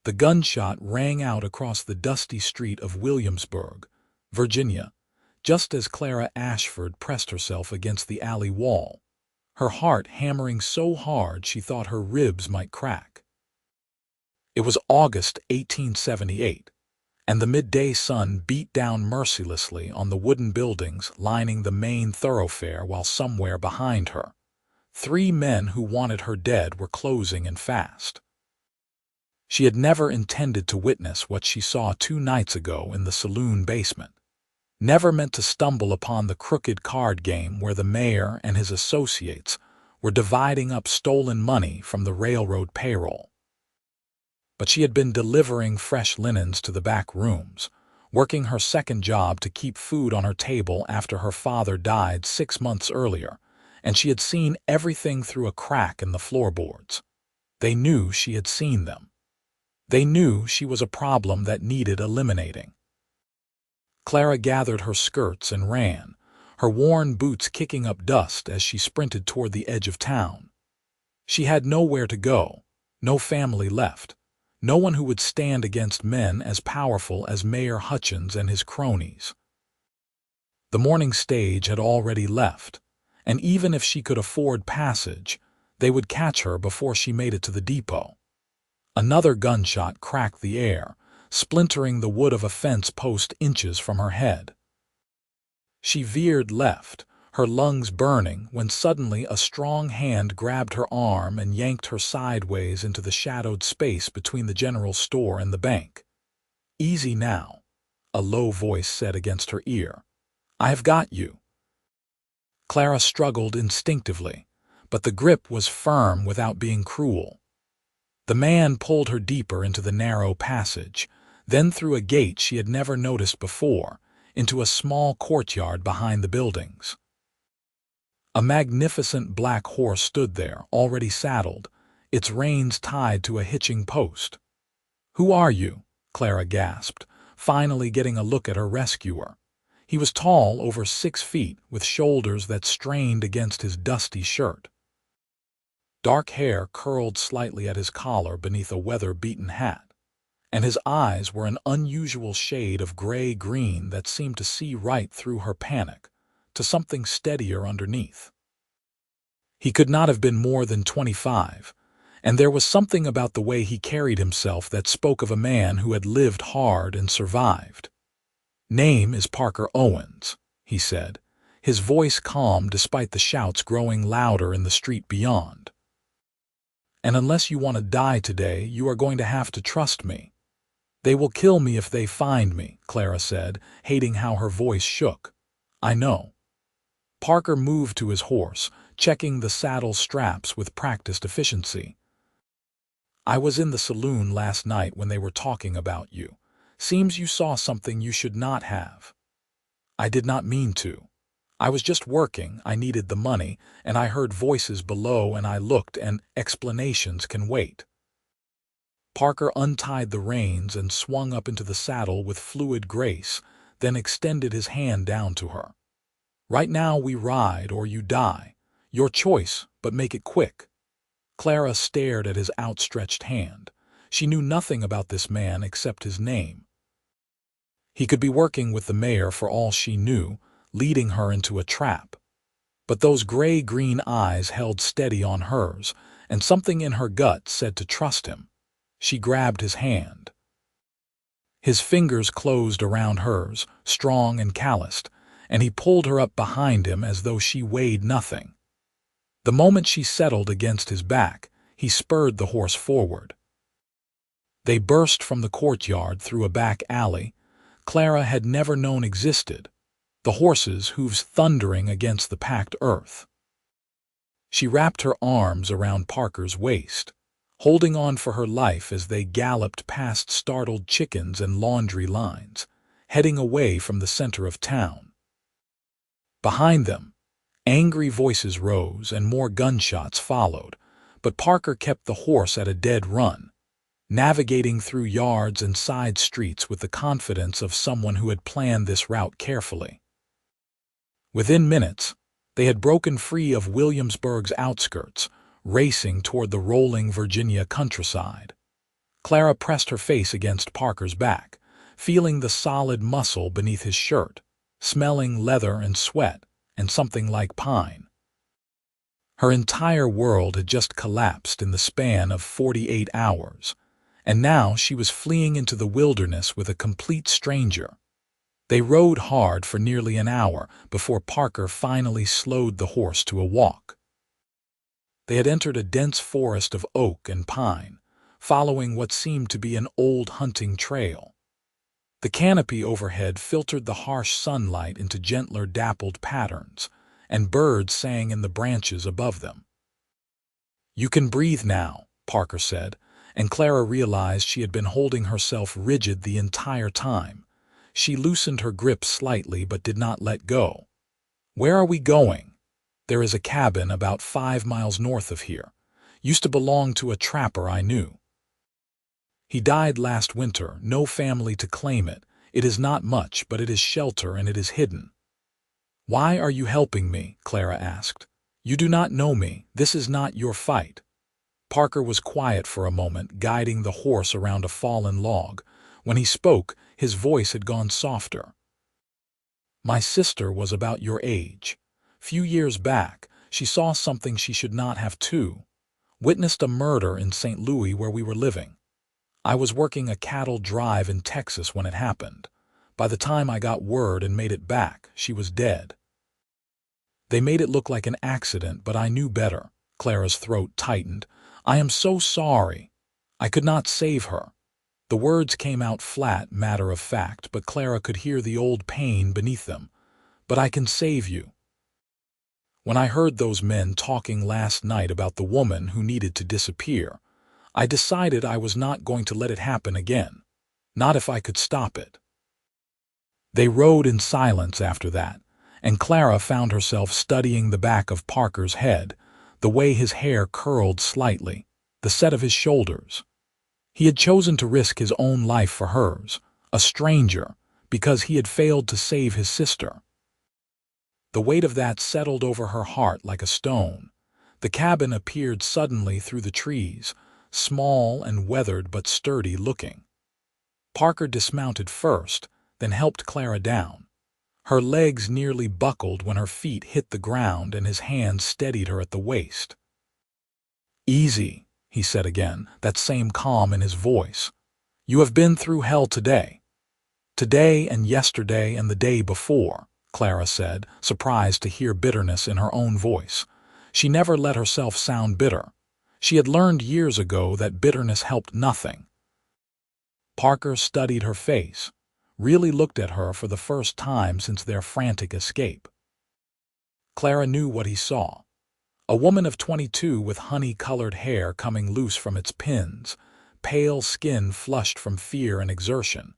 The gunshot rang out across the dusty street of Williamsburg, Virginia, just as Clara Ashford pressed herself against the alley wall, her heart hammering so hard she thought her ribs might crack. It was August 1878, and the midday sun beat down mercilessly on the wooden buildings lining the main thoroughfare while somewhere behind her, 3 men who wanted her dead were closing in fast. She had never intended to witness what she saw 2 nights ago in the saloon basement. Never meant to stumble upon the crooked card game where the mayor and his associates were dividing up stolen money from the railroad payroll. But she had been delivering fresh linens to the back rooms, working her second job to keep food on her table after her father died 6 months earlier, and she had seen everything through a crack in the floorboards. They knew she had seen them. They knew she was a problem that needed eliminating. Clara gathered her skirts and ran, her worn boots kicking up dust as she sprinted toward the edge of town. She had nowhere to go, no family left, no one who would stand against men as powerful as Mayor Hutchins and his cronies. The morning stage had already left, and even if she could afford passage, they would catch her before she made it to the depot. Another gunshot cracked the air, splintering the wood of a fence post inches from her head. She veered left, her lungs burning, when suddenly a strong hand grabbed her arm and yanked her sideways into the shadowed space between the general store and the bank. "Easy now," a low voice said against her ear. "I have got you." Clara struggled instinctively, but the grip was firm without being cruel. The man pulled her deeper into the narrow passage, then through a gate she had never noticed before, into a small courtyard behind the buildings. A magnificent black horse stood there, already saddled, its reins tied to a hitching post. "Who are you?" Clara gasped, finally getting a look at her rescuer. He was tall, over 6 feet, with shoulders that strained against his dusty shirt. Dark hair curled slightly at his collar beneath a weather-beaten hat, and his eyes were an unusual shade of gray-green that seemed to see right through her panic, to something steadier underneath. He could not have been more than 25, and there was something about the way he carried himself that spoke of a man who had lived hard and survived. "Name is Parker Owens," he said, his voice calm despite the shouts growing louder in the street beyond. "And unless you want to die today, you are going to have to trust me." "They will kill me if they find me," Clara said, hating how her voice shook. "I know." Parker moved to his horse, checking the saddle straps with practiced efficiency. "I was in the saloon last night when they were talking about you. Seems you saw something you should not have." "I did not mean to. I was just working, I needed the money, and I heard voices below and I looked, and explanations can wait." Parker untied the reins and swung up into the saddle with fluid grace, then extended his hand down to her. "Right now we ride or you die. Your choice, but make it quick." Clara stared at his outstretched hand. She knew nothing about this man except his name. He could be working with the mayor for all she knew, leading her into a trap. But those gray-green eyes held steady on hers, and something in her gut said to trust him. She grabbed his hand. His fingers closed around hers, strong and calloused, and he pulled her up behind him as though she weighed nothing. The moment she settled against his back, he spurred the horse forward. They burst from the courtyard through a back alley Clara had never known existed, the horse's hooves thundering against the packed earth. She wrapped her arms around Parker's waist, holding on for her life as they galloped past startled chickens and laundry lines, heading away from the center of town. Behind them, angry voices rose and more gunshots followed, but Parker kept the horse at a dead run, navigating through yards and side streets with the confidence of someone who had planned this route carefully. Within minutes, they had broken free of Williamsburg's outskirts, racing toward the rolling Virginia countryside. Clara pressed her face against Parker's back, feeling the solid muscle beneath his shirt, smelling leather and sweat, and something like pine. Her entire world had just collapsed in the span of 48 hours, and now she was fleeing into the wilderness with a complete stranger. They rode hard for nearly an hour before Parker finally slowed the horse to a walk. They had entered a dense forest of oak and pine, following what seemed to be an old hunting trail. The canopy overhead filtered the harsh sunlight into gentler dappled patterns, and birds sang in the branches above them. "You can breathe now," Parker said, and Clara realized she had been holding herself rigid the entire time. She loosened her grip slightly but did not let go. "Where are we going?" "There is a cabin about 5 miles north of here. Used to belong to a trapper I knew. He died last winter, no family to claim it. It is not much, but it is shelter and it is hidden." "Why are you helping me?" Clara asked. "You do not know me. This is not your fight." Parker was quiet for a moment, guiding the horse around a fallen log. When he spoke, his voice had gone softer. "My sister was about your age. Few years back, she saw something she should not have too. Witnessed a murder in St. Louis where we were living. I was working a cattle drive in Texas when it happened. By the time I got word and made it back, she was dead. They made it look like an accident, but I knew better." Clara's throat tightened. "I am so sorry. I could not save her." The words came out flat, matter of fact, but Clara could hear the old pain beneath them. "But I can save you. When I heard those men talking last night about the woman who needed to disappear, I decided I was not going to let it happen again. Not if I could stop it." They rode in silence after that, and Clara found herself studying the back of Parker's head, the way his hair curled slightly, the set of his shoulders. He had chosen to risk his own life for hers, a stranger, because he had failed to save his sister. The weight of that settled over her heart like a stone. The cabin appeared suddenly through the trees, small and weathered but sturdy looking. Parker dismounted first, then helped Clara down. Her legs nearly buckled when her feet hit the ground and his hand steadied her at the waist. "Easy," he said again, that same calm in his voice. "You have been through hell today." "Today and yesterday and the day before," Clara said, surprised to hear bitterness in her own voice. She never let herself sound bitter. She had learned years ago that bitterness helped nothing. Parker studied her face, really looked at her for the first time since their frantic escape. Clara knew what he saw. A woman of 22 with honey-colored hair coming loose from its pins, pale skin flushed from fear and exertion,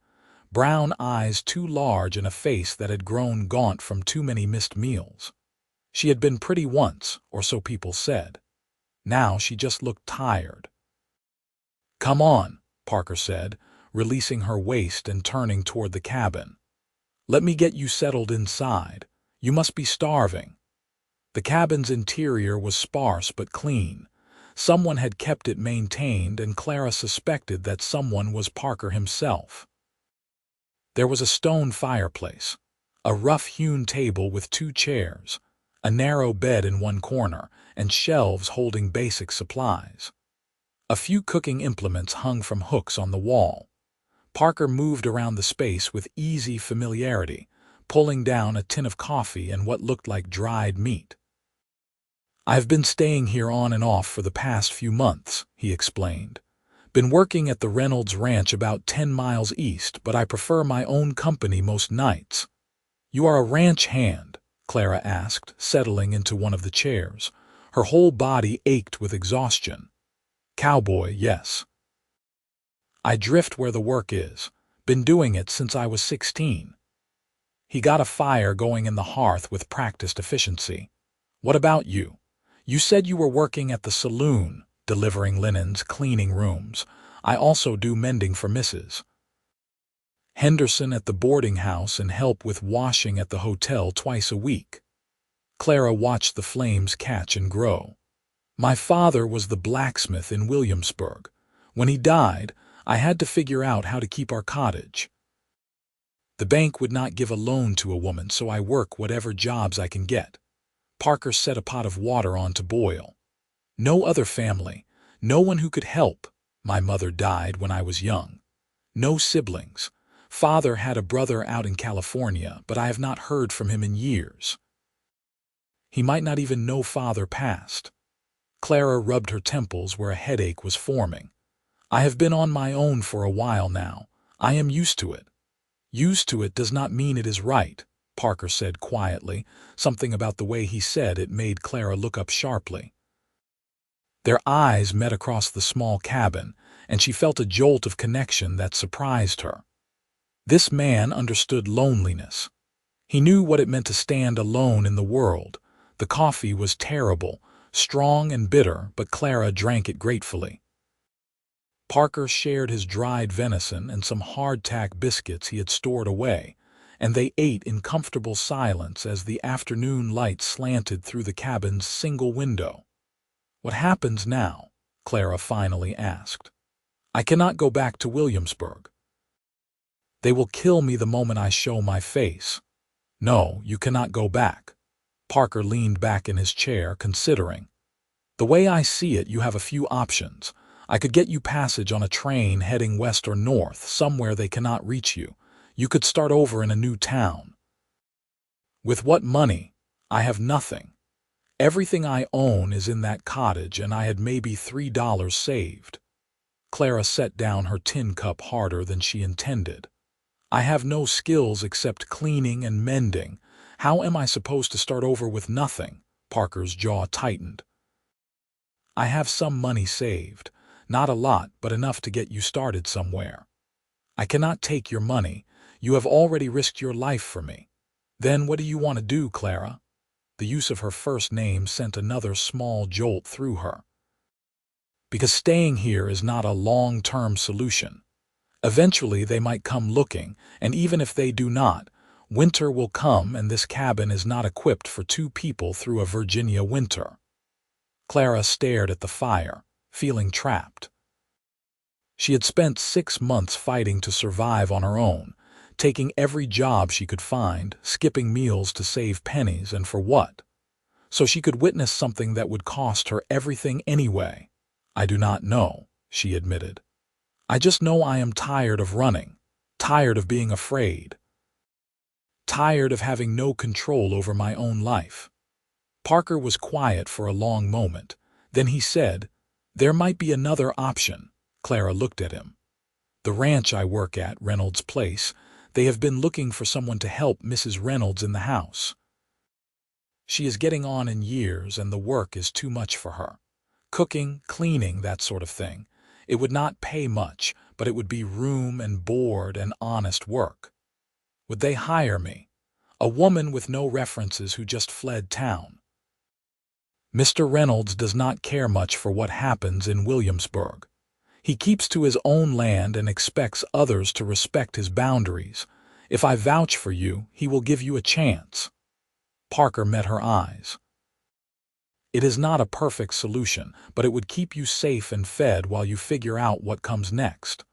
brown eyes too large and a face that had grown gaunt from too many missed meals. She had been pretty once, or so people said. Now she just looked tired. "Come on," Parker said, releasing her waist and turning toward the cabin. "Let me get you settled inside. You must be starving." The cabin's interior was sparse but clean. Someone had kept it maintained, and Clara suspected that someone was Parker himself. There was a stone fireplace, a rough-hewn table with 2 chairs, a narrow bed in one corner, and shelves holding basic supplies. A few cooking implements hung from hooks on the wall. Parker moved around the space with easy familiarity, pulling down a tin of coffee and what looked like dried meat. "I've been staying here on and off for the past few months," he explained. "Been working at the Reynolds Ranch about 10 miles east, but I prefer my own company most nights." "You are a ranch hand?" Clara asked, settling into one of the chairs. Her whole body ached with exhaustion. "Cowboy, yes. I drift where the work is. Been doing it since I was 16. He got a fire going in the hearth with practiced efficiency. "What about you? You said you were working at the saloon, delivering linens, cleaning rooms. I also do mending for Mrs. Henderson at the boarding house and help with washing at the hotel twice a week." Clara watched the flames catch and grow. "My father was the blacksmith in Williamsburg. When he died, I had to figure out how to keep our cottage. The bank would not give a loan to a woman, so I work whatever jobs I can get. Parker set a pot of water on to boil. No other family, no one who could help. My mother died when I was young. No siblings. Father had a brother out in California, but I have not heard from him in years. He might not even know father passed. Clara rubbed her temples where a headache was forming. I have been on my own for a while now. I am used to it. Used to it does not mean it is right, Parker said quietly. Something about the way he said it made Clara look up sharply. Their eyes met across the small cabin, and she felt a jolt of connection that surprised her. This man understood loneliness. He knew what it meant to stand alone in the world. The coffee was terrible, strong and bitter, but Clara drank it gratefully. Parker shared his dried venison and some hardtack biscuits he had stored away, and they ate in comfortable silence as the afternoon light slanted through the cabin's single window. "What happens now?" Clara finally asked. "I cannot go back to Williamsburg." "They will kill me the moment I show my face." "No, you cannot go back." Parker leaned back in his chair, considering. "The way I see it, you have a few options. I could get you passage on a train heading west or north, somewhere they cannot reach you. You could start over in a new town." "With what money? I have nothing. Everything I own is in that cottage, and I had maybe $3 saved." Clara set down her tin cup harder than she intended. "I have no skills except cleaning and mending. How am I supposed to start over with nothing?" Parker's jaw tightened. "I have some money saved. Not a lot, but enough to get you started somewhere." "I cannot take your money. You have already risked your life for me." "Then what do you want to do, Clara?" The use of her first name sent another small jolt through her. "Because staying here is not a long-term solution. Eventually they might come looking, and even if they do not, winter will come and this cabin is not equipped for two people through a Virginia winter." Clara stared at the fire, feeling trapped. She had spent 6 months fighting to survive on her own, taking every job she could find, skipping meals to save pennies, and for what? So she could witness something that would cost her everything anyway. "I do not know," she admitted. "I just know I am tired of running, tired of being afraid, tired of having no control over my own life." Parker was quiet for a long moment. Then he said, "There might be another option." Clara looked at him. "The ranch I work at, Reynolds Place, they have been looking for someone to help Mrs. Reynolds in the house. She is getting on in years and the work is too much for her. Cooking, cleaning, that sort of thing. It would not pay much, but it would be room and board and honest work. Would they hire me? A woman with no references who just fled town. Mr. Reynolds does not care much for what happens in Williamsburg. He keeps to his own land and expects others to respect his boundaries. If I vouch for you, he will give you a chance." Parker met her eyes. "It is not a perfect solution, but it would keep you safe and fed while you figure out what comes next."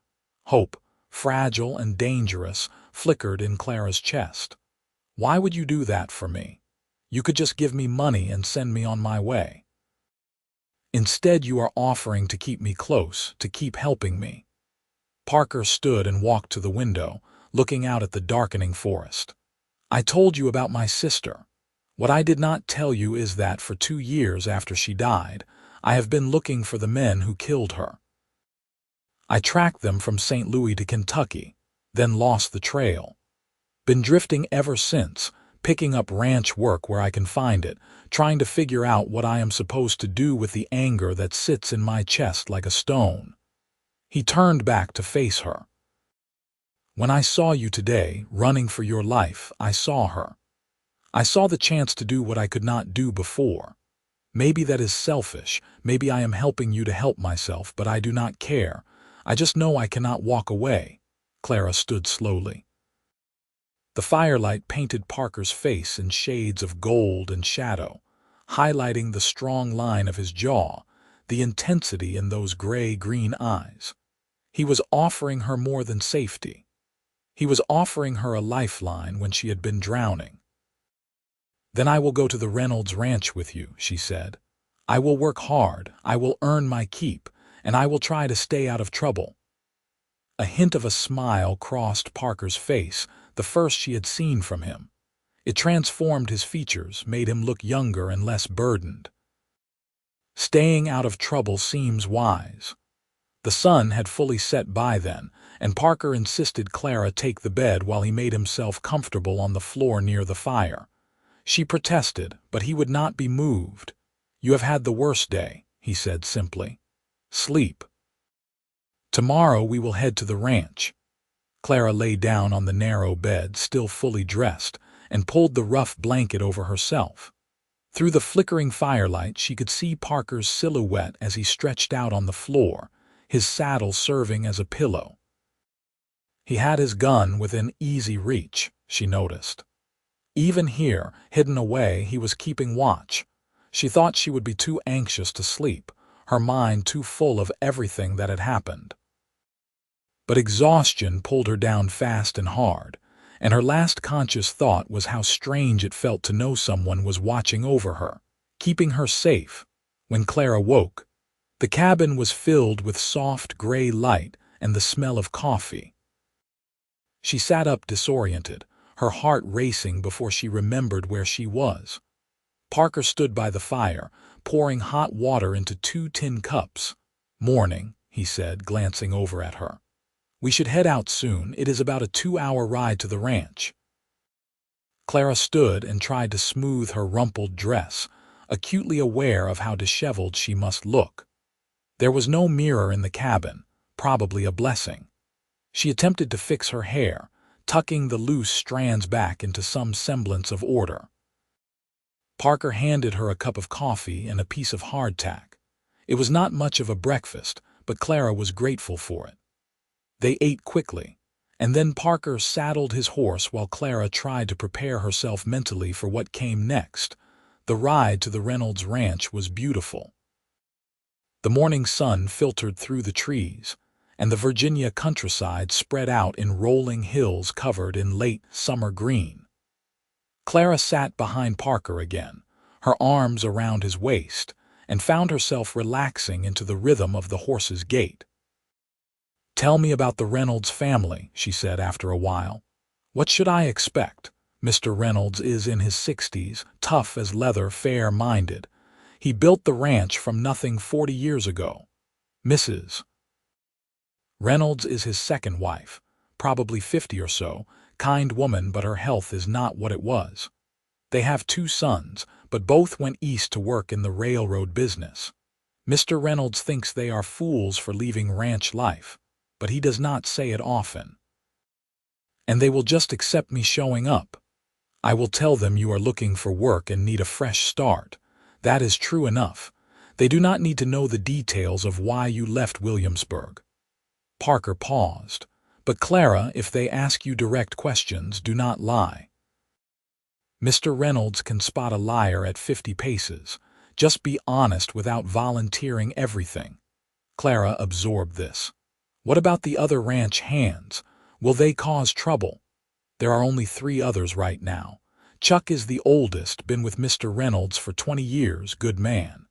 Hope, fragile and dangerous, flickered in Clara's chest. "Why would you do that for me? You could just give me money and send me on my way. Instead, you are offering to keep me close, to keep helping me." Parker stood and walked to the window, looking out at the darkening forest. "I told you about my sister. What I did not tell you is that for 2 years after she died, I have been looking for the men who killed her. I tracked them from St. Louis to Kentucky, then lost the trail. Been drifting ever since, picking up ranch work where I can find it, trying to figure out what I am supposed to do with the anger that sits in my chest like a stone." He turned back to face her. "When I saw you today, running for your life, I saw her. I saw the chance to do what I could not do before. Maybe that is selfish, maybe I am helping you to help myself, but I do not care. I just know I cannot walk away." Clara stood slowly. The firelight painted Parker's face in shades of gold and shadow, highlighting the strong line of his jaw, the intensity in those gray-green eyes. He was offering her more than safety. He was offering her a lifeline when she had been drowning. "Then I will go to the Reynolds Ranch with you," she said. "I will work hard, I will earn my keep, and I will try to stay out of trouble." A hint of a smile crossed Parker's face, the first she had seen from him. It transformed his features, made him look younger and less burdened. Staying out of trouble seems wise. The sun had fully set by then, and Parker insisted Clara take the bed while he made himself comfortable on the floor near the fire. She protested, but he would not be moved. "You have had the worst day," he said simply. "Sleep. Tomorrow we will head to the ranch." Clara lay down on the narrow bed, still fully dressed, and pulled the rough blanket over herself. Through the flickering firelight she could see Parker's silhouette as he stretched out on the floor, his saddle serving as a pillow. He had his gun within easy reach, she noticed. Even here, hidden away, he was keeping watch. She thought she would be too anxious to sleep, her mind too full of everything that had happened. But exhaustion pulled her down fast and hard, and her last conscious thought was how strange it felt to know someone was watching over her, keeping her safe. When Clara woke, the cabin was filled with soft gray light and the smell of coffee. She sat up disoriented, her heart racing before she remembered where she was. Parker stood by the fire, pouring hot water into 2 tin cups. "Morning," he said, glancing over at her. "We should head out soon. It is about a 2-hour ride to the ranch." Clara stood and tried to smooth her rumpled dress, acutely aware of how disheveled she must look. There was no mirror in the cabin, probably a blessing. She attempted to fix her hair, tucking the loose strands back into some semblance of order. Parker handed her a cup of coffee and a piece of hardtack. It was not much of a breakfast, but Clara was grateful for it. They ate quickly, and then Parker saddled his horse while Clara tried to prepare herself mentally for what came next. The ride to the Reynolds Ranch was beautiful. The morning sun filtered through the trees, and the Virginia countryside spread out in rolling hills covered in late summer green. Clara sat behind Parker again, her arms around his waist, and found herself relaxing into the rhythm of the horse's gait. "Tell me about the Reynolds family," she said after a while. "What should I expect? Mr. Reynolds is in his 60s, tough as leather, fair-minded. He built the ranch from nothing 40 years ago. Mrs. Reynolds is his second wife, probably 50 or so, kind woman, but her health is not what it was. They have 2 sons, but both went east to work in the railroad business. Mr. Reynolds thinks they are fools for leaving ranch life, but he does not say it often. And they will just accept me showing up. I will tell them you are looking for work and need a fresh start. That is true enough. They do not need to know the details of why you left Williamsburg." Parker paused. "But Clara, if they ask you direct questions, do not lie. Mr. Reynolds can spot a liar at 50 paces. Just be honest without volunteering everything." Clara absorbed this. "What about the other ranch hands? Will they cause trouble?" "There are only 3 others right now. Chuck is the oldest, been with Mr. Reynolds for 20 years, good man.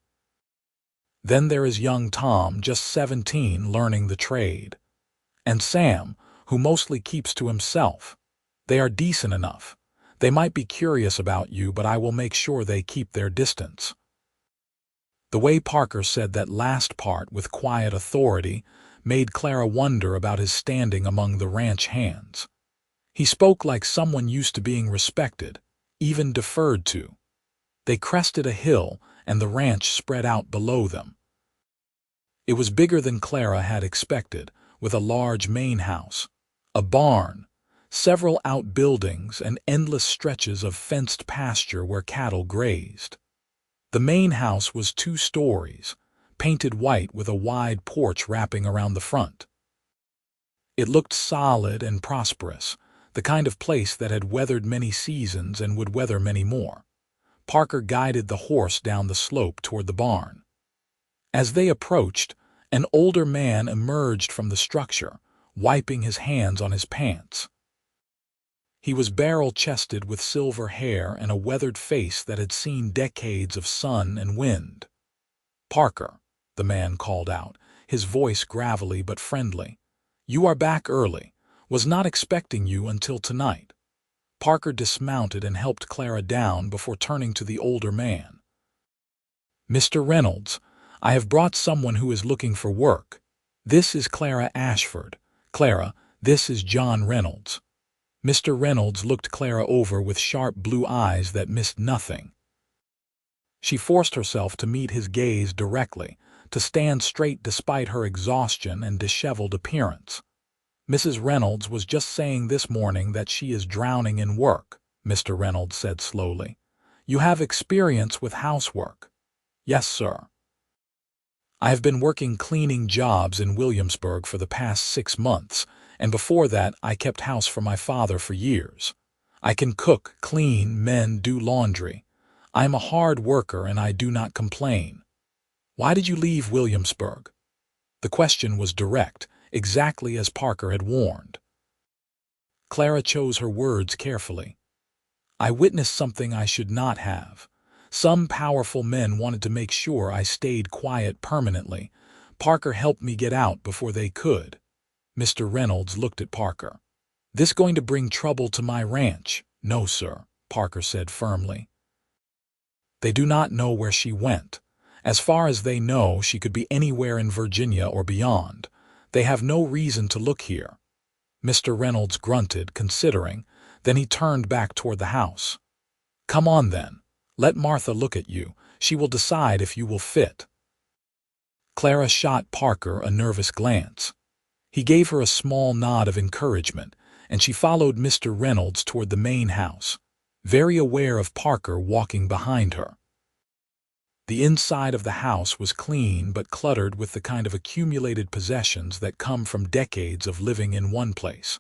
Then there is young Tom, just 17, learning the trade. And Sam, who mostly keeps to himself. They are decent enough. They might be curious about you, but I will make sure they keep their distance." The way Parker said that last part with quiet authority made Clara wonder about his standing among the ranch hands. He spoke like someone used to being respected, even deferred to. They crested a hill, and the ranch spread out below them. It was bigger than Clara had expected, with a large main house, a barn, several outbuildings, and endless stretches of fenced pasture where cattle grazed. The main house was 2 stories, painted white with a wide porch wrapping around the front. It looked solid and prosperous, the kind of place that had weathered many seasons and would weather many more. Parker guided the horse down the slope toward the barn. As they approached, An older man emerged from the structure, wiping his hands on his pants. He was barrel-chested with silver hair and a weathered face that had seen decades of sun and wind. "Parker," the man called out, his voice gravelly but friendly. "You are back early. Was not expecting you until tonight." Parker dismounted and helped Clara down before turning to the older man. "Mr. Reynolds, I have brought someone who is looking for work. This is Clara Ashford. Clara, this is John Reynolds." Mr. Reynolds looked Clara over with sharp blue eyes that missed nothing. She forced herself to meet his gaze directly, to stand straight despite her exhaustion and disheveled appearance. "Mrs. Reynolds was just saying this morning that she is drowning in work," Mr. Reynolds said slowly. "You have experience with housework." "Yes, sir. I have been working cleaning jobs in Williamsburg for the past 6 months, and before that I kept house for my father for years. I can cook, clean, mend, do laundry. I am a hard worker and I do not complain." "Why did you leave Williamsburg?" The question was direct, exactly as Parker had warned. Clara chose her words carefully. "I witnessed something I should not have. Some powerful men wanted to make sure I stayed quiet permanently. Parker helped me get out before they could." Mr. Reynolds looked at Parker. "This going to bring trouble to my ranch?" "No, sir," Parker said firmly. "They do not know where she went. As far as they know, she could be anywhere in Virginia or beyond. They have no reason to look here." Mr. Reynolds grunted, considering. Then he turned back toward the house. "Come on, then. Let Martha look at you. She will decide if you will fit." Clara shot Parker a nervous glance. He gave her a small nod of encouragement, and she followed Mr. Reynolds toward the main house, very aware of Parker walking behind her. The inside of the house was clean but cluttered with the kind of accumulated possessions that come from decades of living in one place.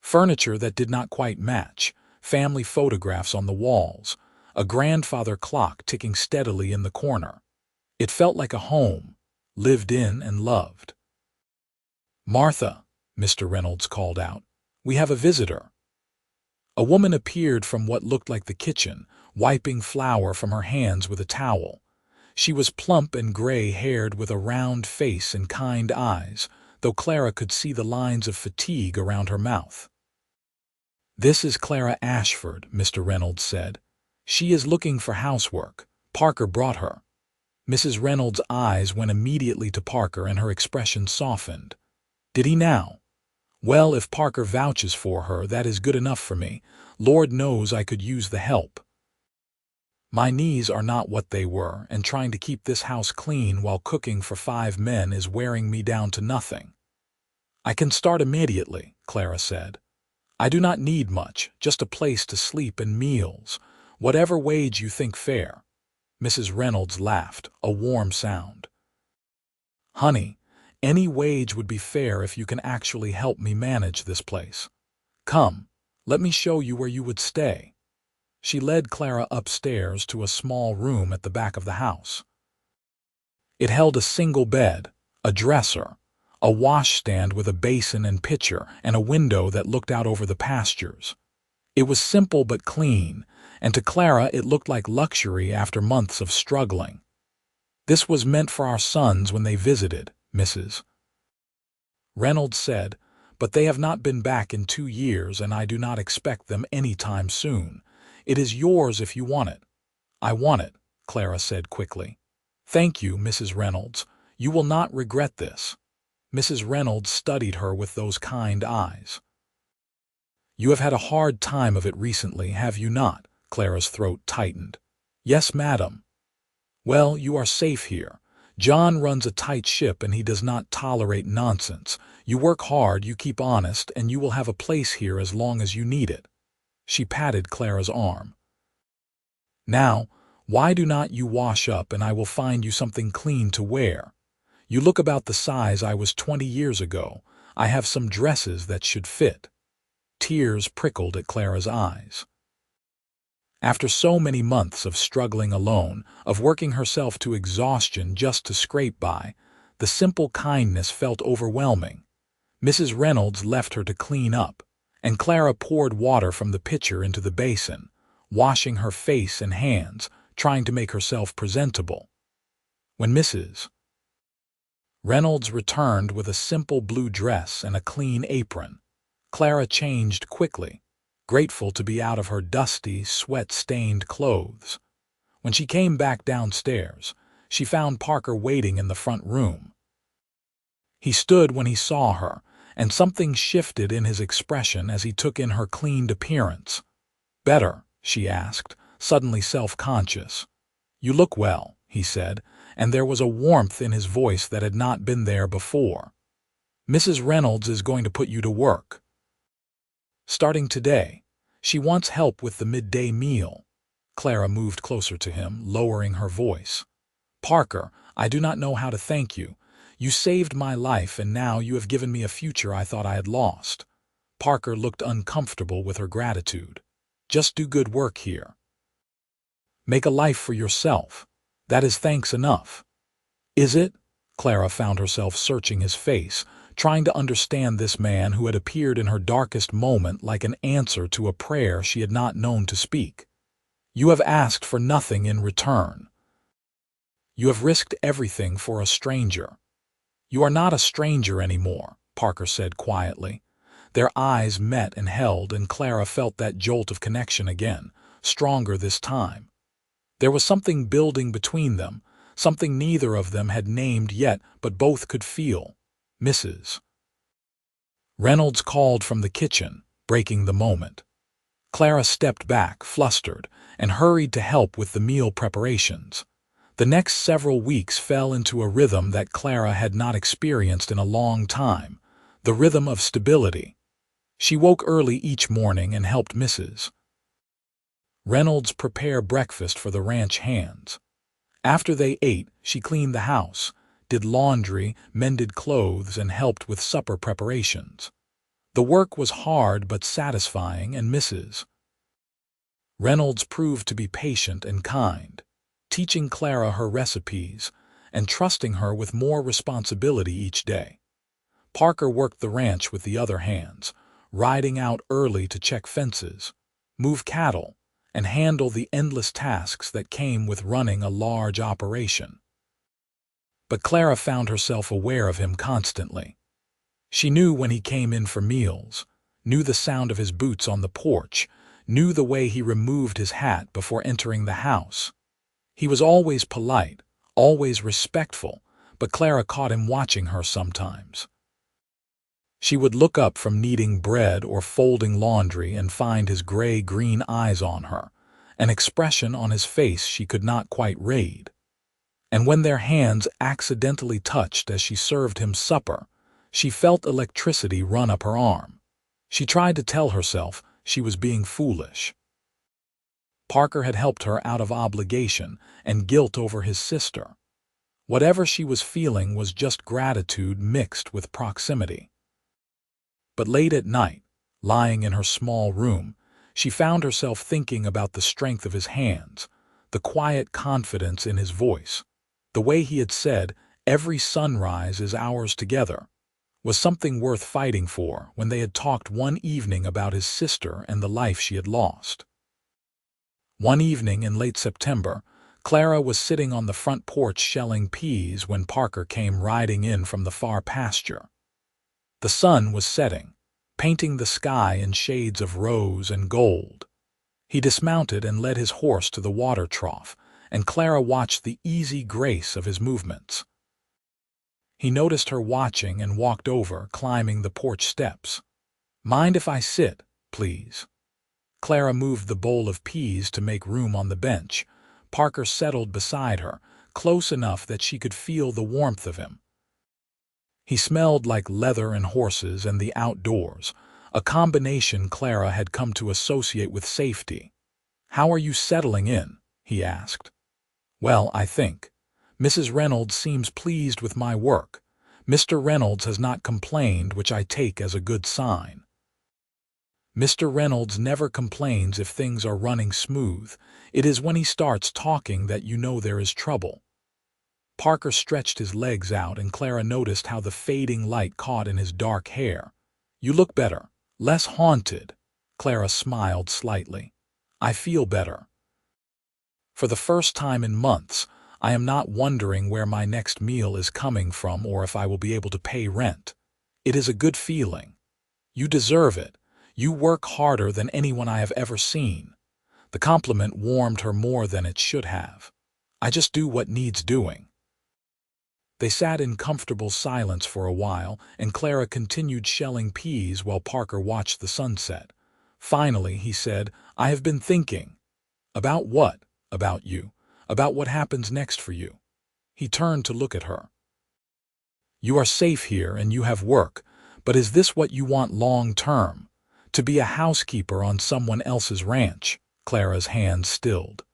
Furniture that did not quite match, family photographs on the walls, a grandfather clock ticking steadily in the corner. It felt like a home, lived in and loved. "Martha," Mr. Reynolds called out, "we have a visitor." A woman appeared from what looked like the kitchen, wiping flour from her hands with a towel. She was plump and gray-haired with a round face and kind eyes, though Clara could see the lines of fatigue around her mouth. "This is Clara Ashford," Mr. Reynolds said. "She is looking for housework. Parker brought her." Mrs. Reynolds' eyes went immediately to Parker and her expression softened. "Did he now? Well, if Parker vouches for her, that is good enough for me. Lord knows I could use the help. My knees are not what they were, and trying to keep this house clean while cooking for 5 men is wearing me down to nothing." "I can start immediately," Clara said. "I do not need much, just a place to sleep and meals. Whatever wage you think fair." Mrs. Reynolds laughed, a warm sound. "Honey, any wage would be fair if you can actually help me manage this place. Come, let me show you where you would stay." She led Clara upstairs to a small room at the back of the house. It held a single bed, a dresser, a washstand with a basin and pitcher, and a window that looked out over the pastures. It was simple but clean, and to Clara it looked like luxury after months of struggling. "This was meant for our sons when they visited, Mrs. Reynolds said, "but they have not been back in 2 years, and I do not expect them any time soon. It is yours if you want it." "I want it," Clara said quickly. "Thank you, Mrs. Reynolds. You will not regret this." Mrs. Reynolds studied her with those kind eyes. "You have had a hard time of it recently, have you not?" Clara's throat tightened. "Yes, madam." "Well, you are safe here. John runs a tight ship and he does not tolerate nonsense. You work hard, you keep honest, and you will have a place here as long as you need it." She patted Clara's arm. "Now, why do not you wash up and I will find you something clean to wear? You look about the size I was 20 years ago. I have some dresses that should fit." Tears prickled at Clara's eyes. After so many months of struggling alone, of working herself to exhaustion just to scrape by, The simple kindness felt overwhelming. Mrs. Reynolds left her to clean up, and Clara poured water from the pitcher into the basin, washing her face and hands, trying to make herself presentable. When Mrs. Reynolds returned with a simple blue dress and a clean apron, Clara changed quickly, grateful to be out of her dusty, sweat-stained clothes. When she came back downstairs, she found Parker waiting in the front room. He stood when he saw her, and something shifted in his expression as he took in her cleaned appearance. "Better?" she asked, suddenly self-conscious. "You look well," he said, and there was a warmth in his voice that had not been there before. "Mrs. Reynolds is going to put you to work. Starting today, she wants help with the midday meal." Clara moved closer to him, lowering her voice. "Parker, I do not know how to thank you. You saved my life, and now you have given me a future I thought I had lost." Parker looked uncomfortable with her gratitude. "Just do good work here. Make a life for yourself. That is thanks enough." "Is it?" Clara found herself searching his face, trying to understand this man who had appeared in her darkest moment like an answer to a prayer she had not known to speak. "You have asked for nothing in return. You have risked everything for a stranger." "You are not a stranger anymore," Parker said quietly. Their eyes met and held, and Clara felt that jolt of connection again, stronger this time. There was something building between them, something neither of them had named yet but both could feel. Mrs. Reynolds called from the kitchen, breaking the moment. Clara stepped back, flustered, and hurried to help with the meal preparations. The next several weeks fell into a rhythm that Clara had not experienced in a long time, the rhythm of stability. She woke early each morning and helped Mrs. Reynolds prepare breakfast for the ranch hands. After they ate, she cleaned the house, did laundry, mended clothes, and helped with supper preparations. The work was hard but satisfying, and Mrs. Reynolds proved to be patient and kind, teaching Clara her recipes and trusting her with more responsibility each day. Parker worked the ranch with the other hands, riding out early to check fences, move cattle, and handle the endless tasks that came with running a large operation. But Clara found herself aware of him constantly. She knew when he came in for meals, knew the sound of his boots on the porch, knew the way he removed his hat before entering the house. He was always polite, always respectful, but Clara caught him watching her sometimes. She would look up from kneading bread or folding laundry and find his gray-green eyes on her, an expression on his face she could not quite read. And when their hands accidentally touched as she served him supper, she felt electricity run up her arm. She tried to tell herself she was being foolish. Parker had helped her out of obligation and guilt over his sister. Whatever she was feeling was just gratitude mixed with proximity. But late at night, lying in her small room, she found herself thinking about the strength of his hands, the quiet confidence in his voice. The way he had said, "Every sunrise is ours together," was something worth fighting for when they had talked one evening about his sister and the life she had lost. One evening in late September, Clara was sitting on the front porch shelling peas when Parker came riding in from the far pasture. The sun was setting, painting the sky in shades of rose and gold. He dismounted and led his horse to the water trough, and Clara watched the easy grace of his movements. He noticed her watching and walked over, climbing the porch steps. "Mind if I sit, please?" Clara moved the bowl of peas to make room on the bench. Parker settled beside her, close enough that she could feel the warmth of him. He smelled like leather and horses and the outdoors, a combination Clara had come to associate with safety. "How are you settling in?" he asked. "Well, I think. Mrs. Reynolds seems pleased with my work. Mr. Reynolds has not complained, which I take as a good sign." "Mr. Reynolds never complains if things are running smooth. It is when he starts talking that you know there is trouble." Parker stretched his legs out, and Clara noticed how the fading light caught in his dark hair. "You look better. Less haunted." Clara smiled slightly. "I feel better. For the first time in months, I am not wondering where my next meal is coming from or if I will be able to pay rent. It is a good feeling. You deserve it. You work harder than anyone I have ever seen." The compliment warmed her more than it should have. "I just do what needs doing." They sat in comfortable silence for a while, and Clara continued shelling peas while Parker watched the sunset. Finally, he said, "I have been thinking." "About what?" "About you. About what happens next for you." He turned to look at her. "You are safe here and you have work, but is this what you want long term? To be a housekeeper on someone else's ranch?" Clara's hand stilled.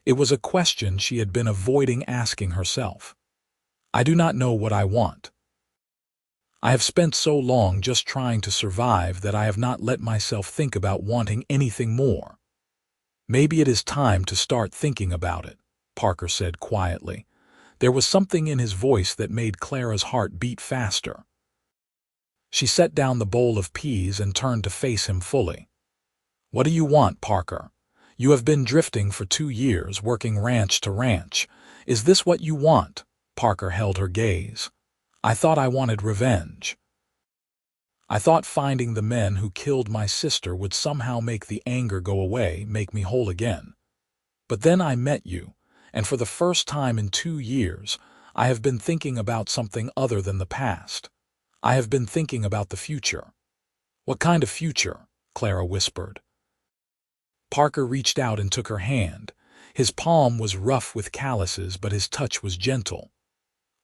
It was a question she had been avoiding asking herself. "I do not know what I want. I have spent so long just trying to survive that I have not let myself think about wanting anything more." "Maybe it is time to start thinking about it," Parker said quietly. There was something in his voice that made Clara's heart beat faster. She set down the bowl of peas and turned to face him fully. "What do you want, Parker? You have been drifting for 2 years, working ranch to ranch. Is this what you want?" Parker held her gaze. "I thought I wanted revenge. I thought finding the men who killed my sister would somehow make the anger go away, make me whole again. But then I met you, and for the first time in 2 years, I have been thinking about something other than the past. I have been thinking about the future." "What kind of future?" Clara whispered. Parker reached out and took her hand. His palm was rough with calluses, but his touch was gentle.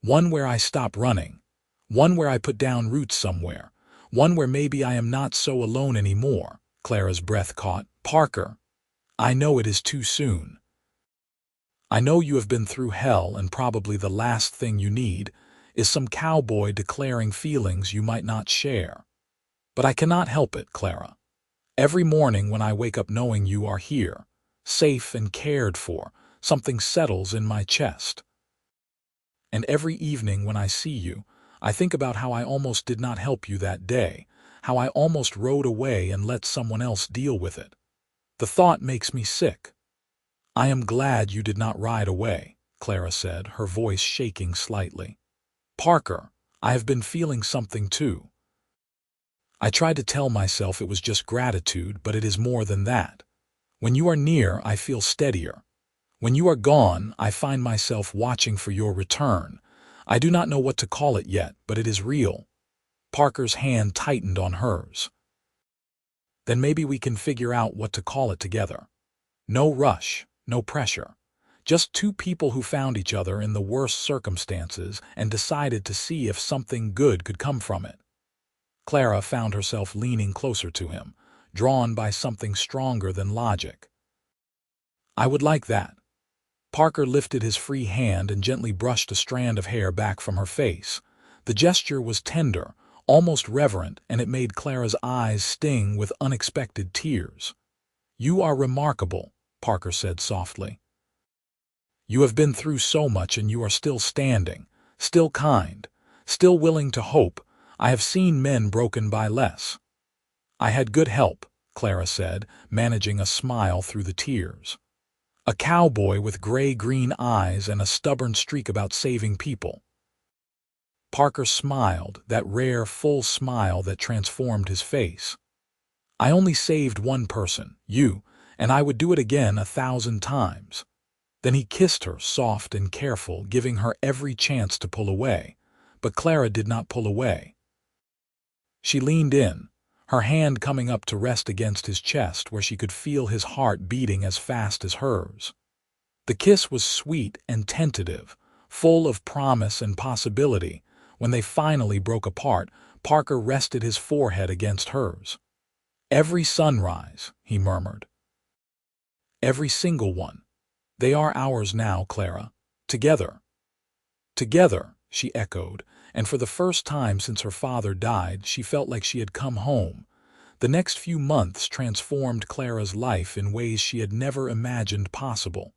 "One where I stop running. One where I put down roots somewhere. One where maybe I am not so alone anymore." Clara's breath caught. "Parker, I know it is too soon. I know you have been through hell, and probably the last thing you need is some cowboy declaring feelings you might not share. But I cannot help it, Clara. Every morning when I wake up knowing you are here, safe and cared for, something settles in my chest. And every evening when I see you, I think about how I almost did not help you that day, how I almost rode away and let someone else deal with it. The thought makes me sick." "I am glad you did not ride away," Clara said, her voice shaking slightly. "Parker, I have been feeling something too. I tried to tell myself it was just gratitude, but it is more than that. When you are near, I feel steadier. When you are gone, I find myself watching for your return. I do not know what to call it yet, but it is real." Parker's hand tightened on hers. "Then maybe we can figure out what to call it together. No rush, no pressure. Just 2 people who found each other in the worst circumstances and decided to see if something good could come from it." Clara found herself leaning closer to him, drawn by something stronger than logic. "I would like that." Parker lifted his free hand and gently brushed a strand of hair back from her face. The gesture was tender, almost reverent, and it made Clara's eyes sting with unexpected tears. "You are remarkable," Parker said softly. "You have been through so much and you are still standing, still kind, still willing to hope. I have seen men broken by less." "I had good help," Clara said, managing a smile through the tears. "A cowboy with gray-green eyes and a stubborn streak about saving people." Parker smiled, that rare, full smile that transformed his face. "I only saved one person, you, and I would do it again 1,000 times. Then he kissed her, soft and careful, giving her every chance to pull away. But Clara did not pull away. She leaned in, her hand coming up to rest against his chest where she could feel his heart beating as fast as hers. The kiss was sweet and tentative, full of promise and possibility. When they finally broke apart, Parker rested his forehead against hers. "Every sunrise," he murmured. "Every single one. They are ours now, Clara. Together." "Together," she echoed, and for the first time since her father died, she felt like she had come home. The next few months transformed Clara's life in ways she had never imagined possible.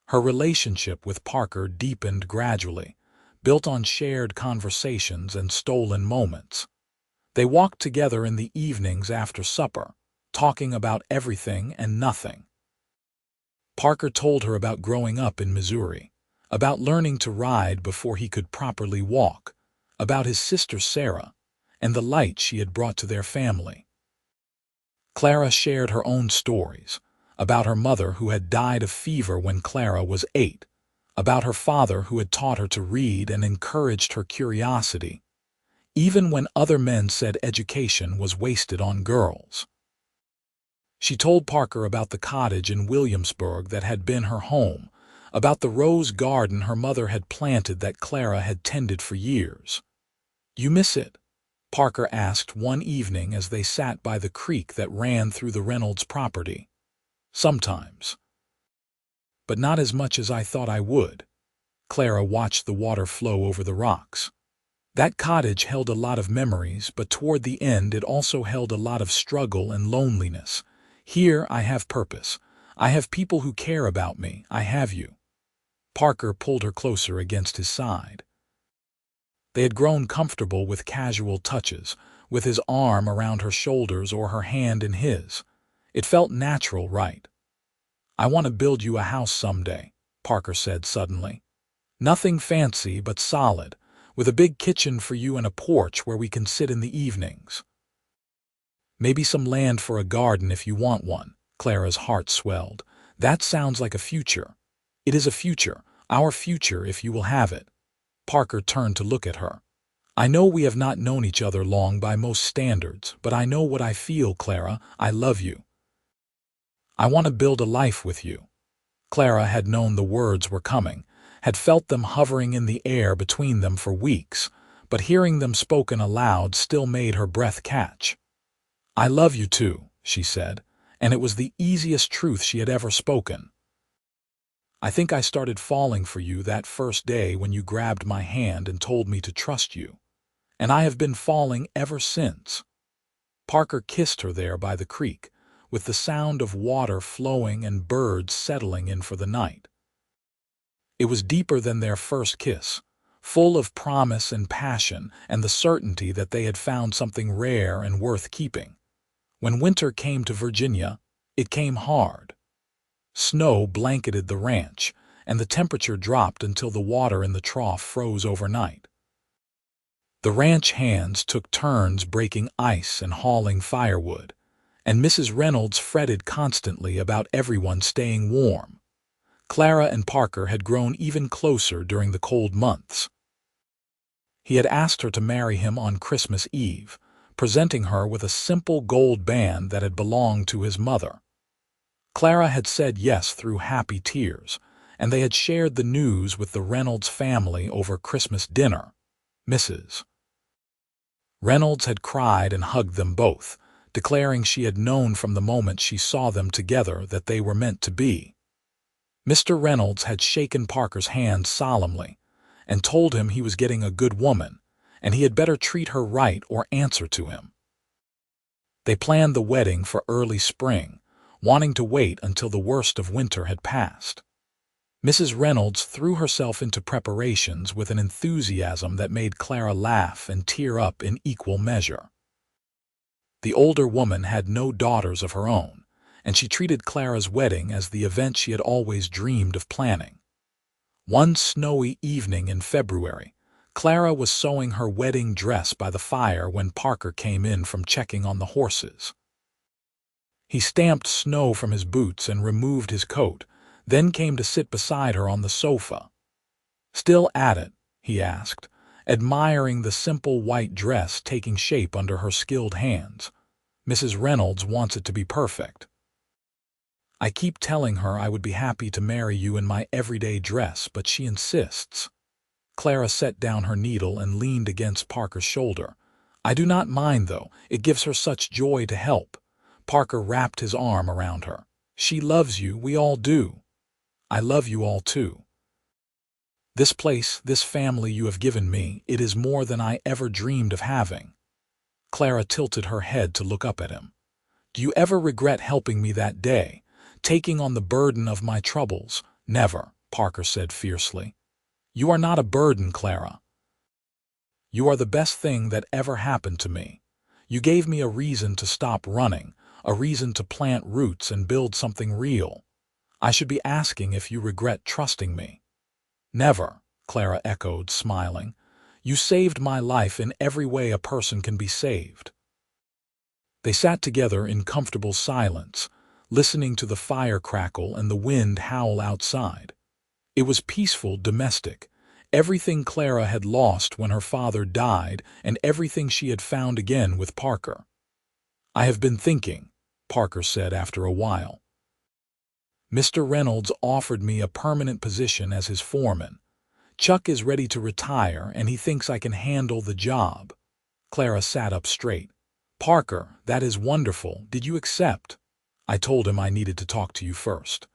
Her relationship with Parker deepened gradually, built on shared conversations and stolen moments. They walked together in the evenings after supper, talking about everything and nothing. Parker told her about growing up in Missouri, about learning to ride before he could properly walk, about his sister Sarah, and the light she had brought to their family. Clara shared her own stories, about her mother who had died of fever when Clara was 8, about her father who had taught her to read and encouraged her curiosity, even when other men said education was wasted on girls. She told Parker about the cottage in Williamsburg that had been her home, about the rose garden her mother had planted that Clara had tended for years. "You miss it?" Parker asked one evening as they sat by the creek that ran through the Reynolds property. "Sometimes. But not as much as I thought I would." Clara watched the water flow over the rocks. That cottage held a lot of memories, but toward the end it also held a lot of struggle and loneliness. "Here I have purpose. I have people who care about me. I have you." Parker pulled her closer against his side. They had grown comfortable with casual touches, with his arm around her shoulders or her hand in his. It felt natural, right? "I want to build you a house someday," Parker said suddenly. "Nothing fancy, but solid, with a big kitchen for you and a porch where we can sit in the evenings. Maybe some land for a garden if you want one." Clara's heart swelled. "That sounds like a future." "It is a future, our future if you will have it." Parker turned to look at her. "I know we have not known each other long by most standards, but I know what I feel, Clara. I love you. I want to build a life with you." Clara had known the words were coming, had felt them hovering in the air between them for weeks, but hearing them spoken aloud still made her breath catch. "I love you too," she said, and it was the easiest truth she had ever spoken. "I think I started falling for you that first day when you grabbed my hand and told me to trust you, and I have been falling ever since." Parker kissed her there by the creek, with the sound of water flowing and birds settling in for the night. It was deeper than their first kiss, full of promise and passion and the certainty that they had found something rare and worth keeping. When winter came to Virginia, it came hard. Snow blanketed the ranch, and the temperature dropped until the water in the trough froze overnight. The ranch hands took turns breaking ice and hauling firewood, and Mrs. Reynolds fretted constantly about everyone staying warm. Clara and Parker had grown even closer during the cold months. He had asked her to marry him on Christmas Eve, presenting her with a simple gold band that had belonged to his mother. Clara had said yes through happy tears, and they had shared the news with the Reynolds family over Christmas dinner. Mrs. Reynolds had cried and hugged them both, declaring she had known from the moment she saw them together that they were meant to be. Mr. Reynolds had shaken Parker's hand solemnly and told him he was getting a good woman, and he had better treat her right or answer to him. They planned the wedding for early spring, wanting to wait until the worst of winter had passed. Mrs. Reynolds threw herself into preparations with an enthusiasm that made Clara laugh and tear up in equal measure. The older woman had no daughters of her own, and she treated Clara's wedding as the event she had always dreamed of planning. One snowy evening in February, Clara was sewing her wedding dress by the fire when Parker came in from checking on the horses. He stamped snow from his boots and removed his coat, then came to sit beside her on the sofa. "Still at it?" he asked, admiring the simple white dress taking shape under her skilled hands. "Mrs. Reynolds wants it to be perfect." "I keep telling her I would be happy to marry you in my everyday dress, but she insists." Clara set down her needle and leaned against Parker's shoulder. "I do not mind, though. It gives her such joy to help." Parker wrapped his arm around her. "She loves you. We all do. I love you all, too. This place, this family you have given me, it is more than I ever dreamed of having." Clara tilted her head to look up at him. "Do you ever regret helping me that day, taking on the burden of my troubles?" "Never," Parker said fiercely. "You are not a burden, Clara. You are the best thing that ever happened to me. You gave me a reason to stop running, a reason to plant roots and build something real. I should be asking if you regret trusting me." "Never," Clara echoed, smiling. "You saved my life in every way a person can be saved." They sat together in comfortable silence, listening to the fire crackle and the wind howl outside. It was peaceful, domestic, everything Clara had lost when her father died and everything she had found again with Parker. "I have been thinking," Parker said after a while. "Mr. Reynolds offered me a permanent position as his foreman. Chuck is ready to retire and he thinks I can handle the job." Clara sat up straight. "Parker, that is wonderful. Did you accept?" "I told him I needed to talk to you first.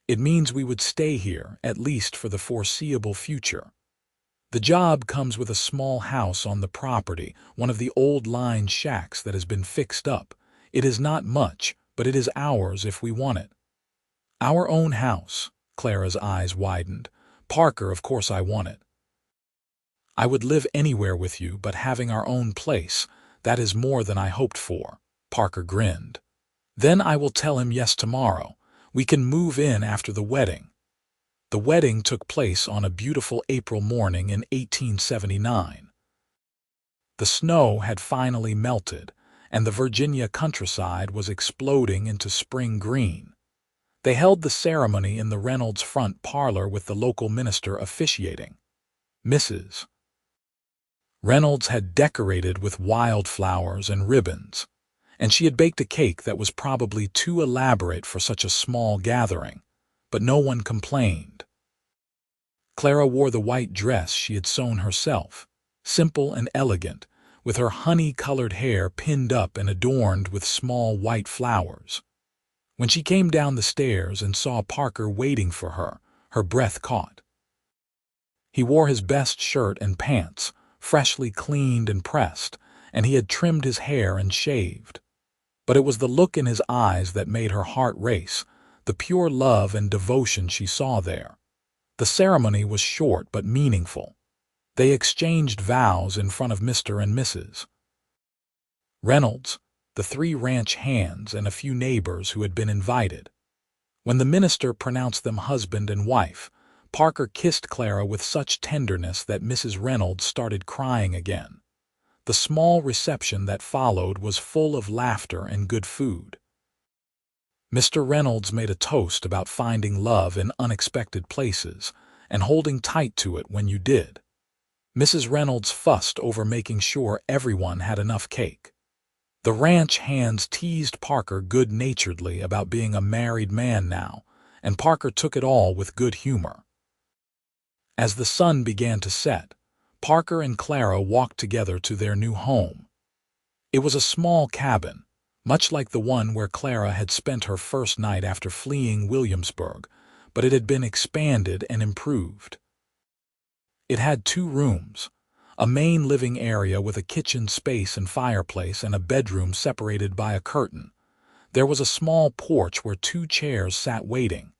It means we would stay here, at least for the foreseeable future. The job comes with a small house on the property, one of the old line shacks that has been fixed up. It is not much, but it is ours if we want it." "Our own house?" Clara's eyes widened. "Parker, of course I want it. I would live anywhere with you, but having our own place, that is more than I hoped for." Parker grinned. "Then I will tell him yes tomorrow. We can move in after the wedding." The wedding took place on a beautiful April morning in 1879. The snow had finally melted, and the Virginia countryside was exploding into spring green. They held the ceremony in the Reynolds front parlor with the local minister officiating. Mrs. Reynolds had decorated with wildflowers and ribbons, and she had baked a cake that was probably too elaborate for such a small gathering, but no one complained. Clara wore the white dress she had sewn herself, simple and elegant, with her honey-colored hair pinned up and adorned with small white flowers. When she came down the stairs and saw Parker waiting for her, her breath caught. He wore his best shirt and pants, freshly cleaned and pressed, and he had trimmed his hair and shaved. But it was the look in his eyes that made her heart race, the pure love and devotion she saw there. The ceremony was short but meaningful. They exchanged vows in front of Mr. and Mrs. Reynolds, the 3 ranch hands, and a few neighbors who had been invited. When the minister pronounced them husband and wife, Parker kissed Clara with such tenderness that Mrs. Reynolds started crying again. The small reception that followed was full of laughter and good food. Mr. Reynolds made a toast about finding love in unexpected places and holding tight to it when you did. Mrs. Reynolds fussed over making sure everyone had enough cake. The ranch hands teased Parker good-naturedly about being a married man now, and Parker took it all with good humor. As the sun began to set, Parker and Clara walked together to their new home. It was a small cabin, much like the one where Clara had spent her first night after fleeing Williamsburg, but it had been expanded and improved. It had 2 rooms, a main living area with a kitchen space and fireplace and a bedroom separated by a curtain. There was a small porch where 2 chairs sat waiting.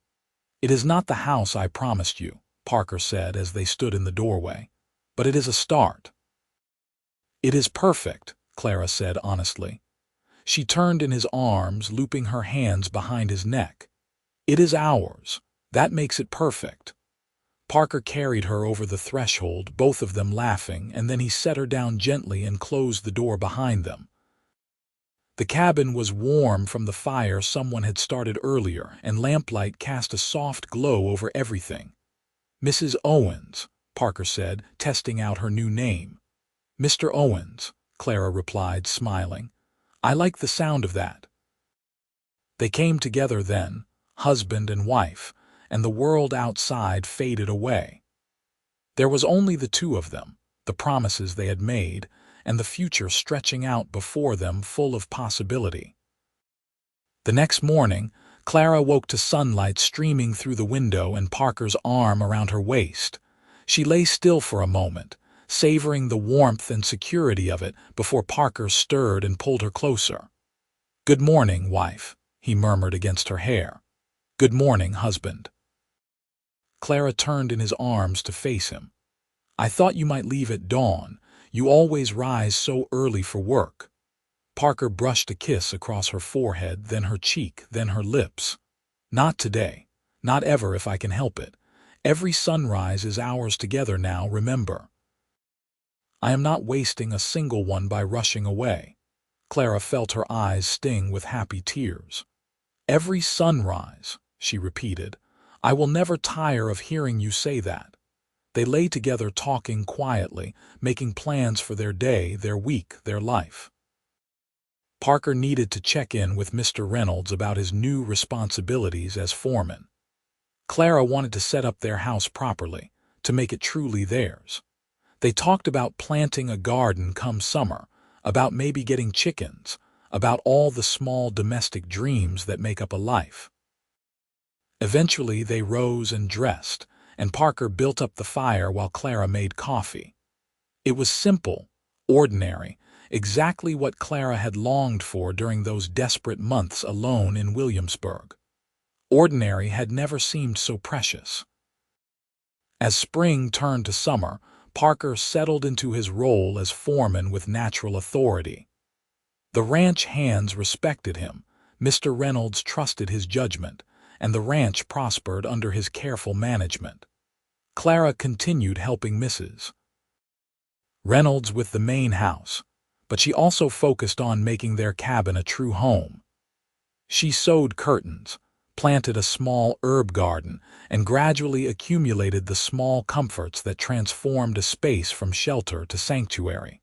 "It is not the house I promised you," Parker said as they stood in the doorway, "but it is a start." "It is perfect," Clara said honestly. She turned in his arms, looping her hands behind his neck. "It is ours. That makes it perfect." Parker carried her over the threshold, both of them laughing, and then he set her down gently and closed the door behind them. The cabin was warm from the fire someone had started earlier, and lamplight cast a soft glow over everything. "Mrs. Owens," Parker said, testing out her new name. "Mr. Owens," Clara replied, smiling. "I like the sound of that." They came together then, husband and wife, and the world outside faded away. There was only the 2 of them, the promises they had made, and the future stretching out before them full of possibility. The next morning, Clara woke to sunlight streaming through the window and Parker's arm around her waist. She lay still for a moment, savoring the warmth and security of it before Parker stirred and pulled her closer. "Good morning, wife," he murmured against her hair. "Good morning, husband." Clara turned in his arms to face him. "I thought you might leave at dawn. You always rise so early for work." Parker brushed a kiss across her forehead, then her cheek, then her lips. "Not today. Not ever if I can help it. Every sunrise is ours together now, remember. I am not wasting a single one by rushing away." Clara felt her eyes sting with happy tears. "Every sunrise," she repeated. "I will never tire of hearing you say that." They lay together talking quietly, making plans for their day, their week, their life. Parker needed to check in with Mr. Reynolds about his new responsibilities as foreman. Clara wanted to set up their house properly, to make it truly theirs. They talked about planting a garden come summer, about maybe getting chickens, about all the small domestic dreams that make up a life. Eventually they rose and dressed, and Parker built up the fire while Clara made coffee. It was simple, ordinary, exactly what Clara had longed for during those desperate months alone in Williamsburg. Ordinary had never seemed so precious. As spring turned to summer, Parker settled into his role as foreman with natural authority. The ranch hands respected him, Mr. Reynolds trusted his judgment, and the ranch prospered under his careful management. Clara continued helping Mrs. Reynolds with the main house, but she also focused on making their cabin a true home. She sewed curtains, planted a small herb garden, and gradually accumulated the small comforts that transformed a space from shelter to sanctuary.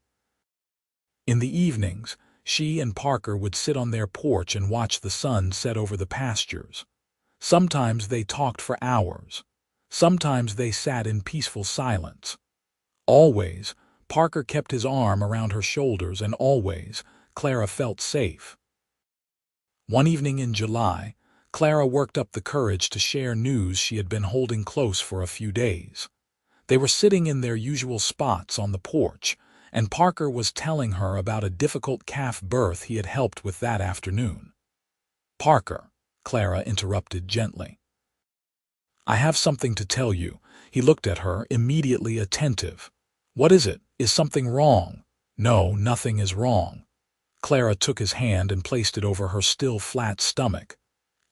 In the evenings, she and Parker would sit on their porch and watch the sun set over the pastures. Sometimes they talked for hours. Sometimes they sat in peaceful silence. Always, Parker kept his arm around her shoulders, and always, Clara felt safe. One evening in July, Clara worked up the courage to share news she had been holding close for a few days. They were sitting in their usual spots on the porch, and Parker was telling her about a difficult calf birth he had helped with that afternoon. "Parker," Clara interrupted gently. "I have something to tell you." He looked at her, immediately attentive. "What is it? Is something wrong?" "No, nothing is wrong." Clara took his hand and placed it over her still flat stomach.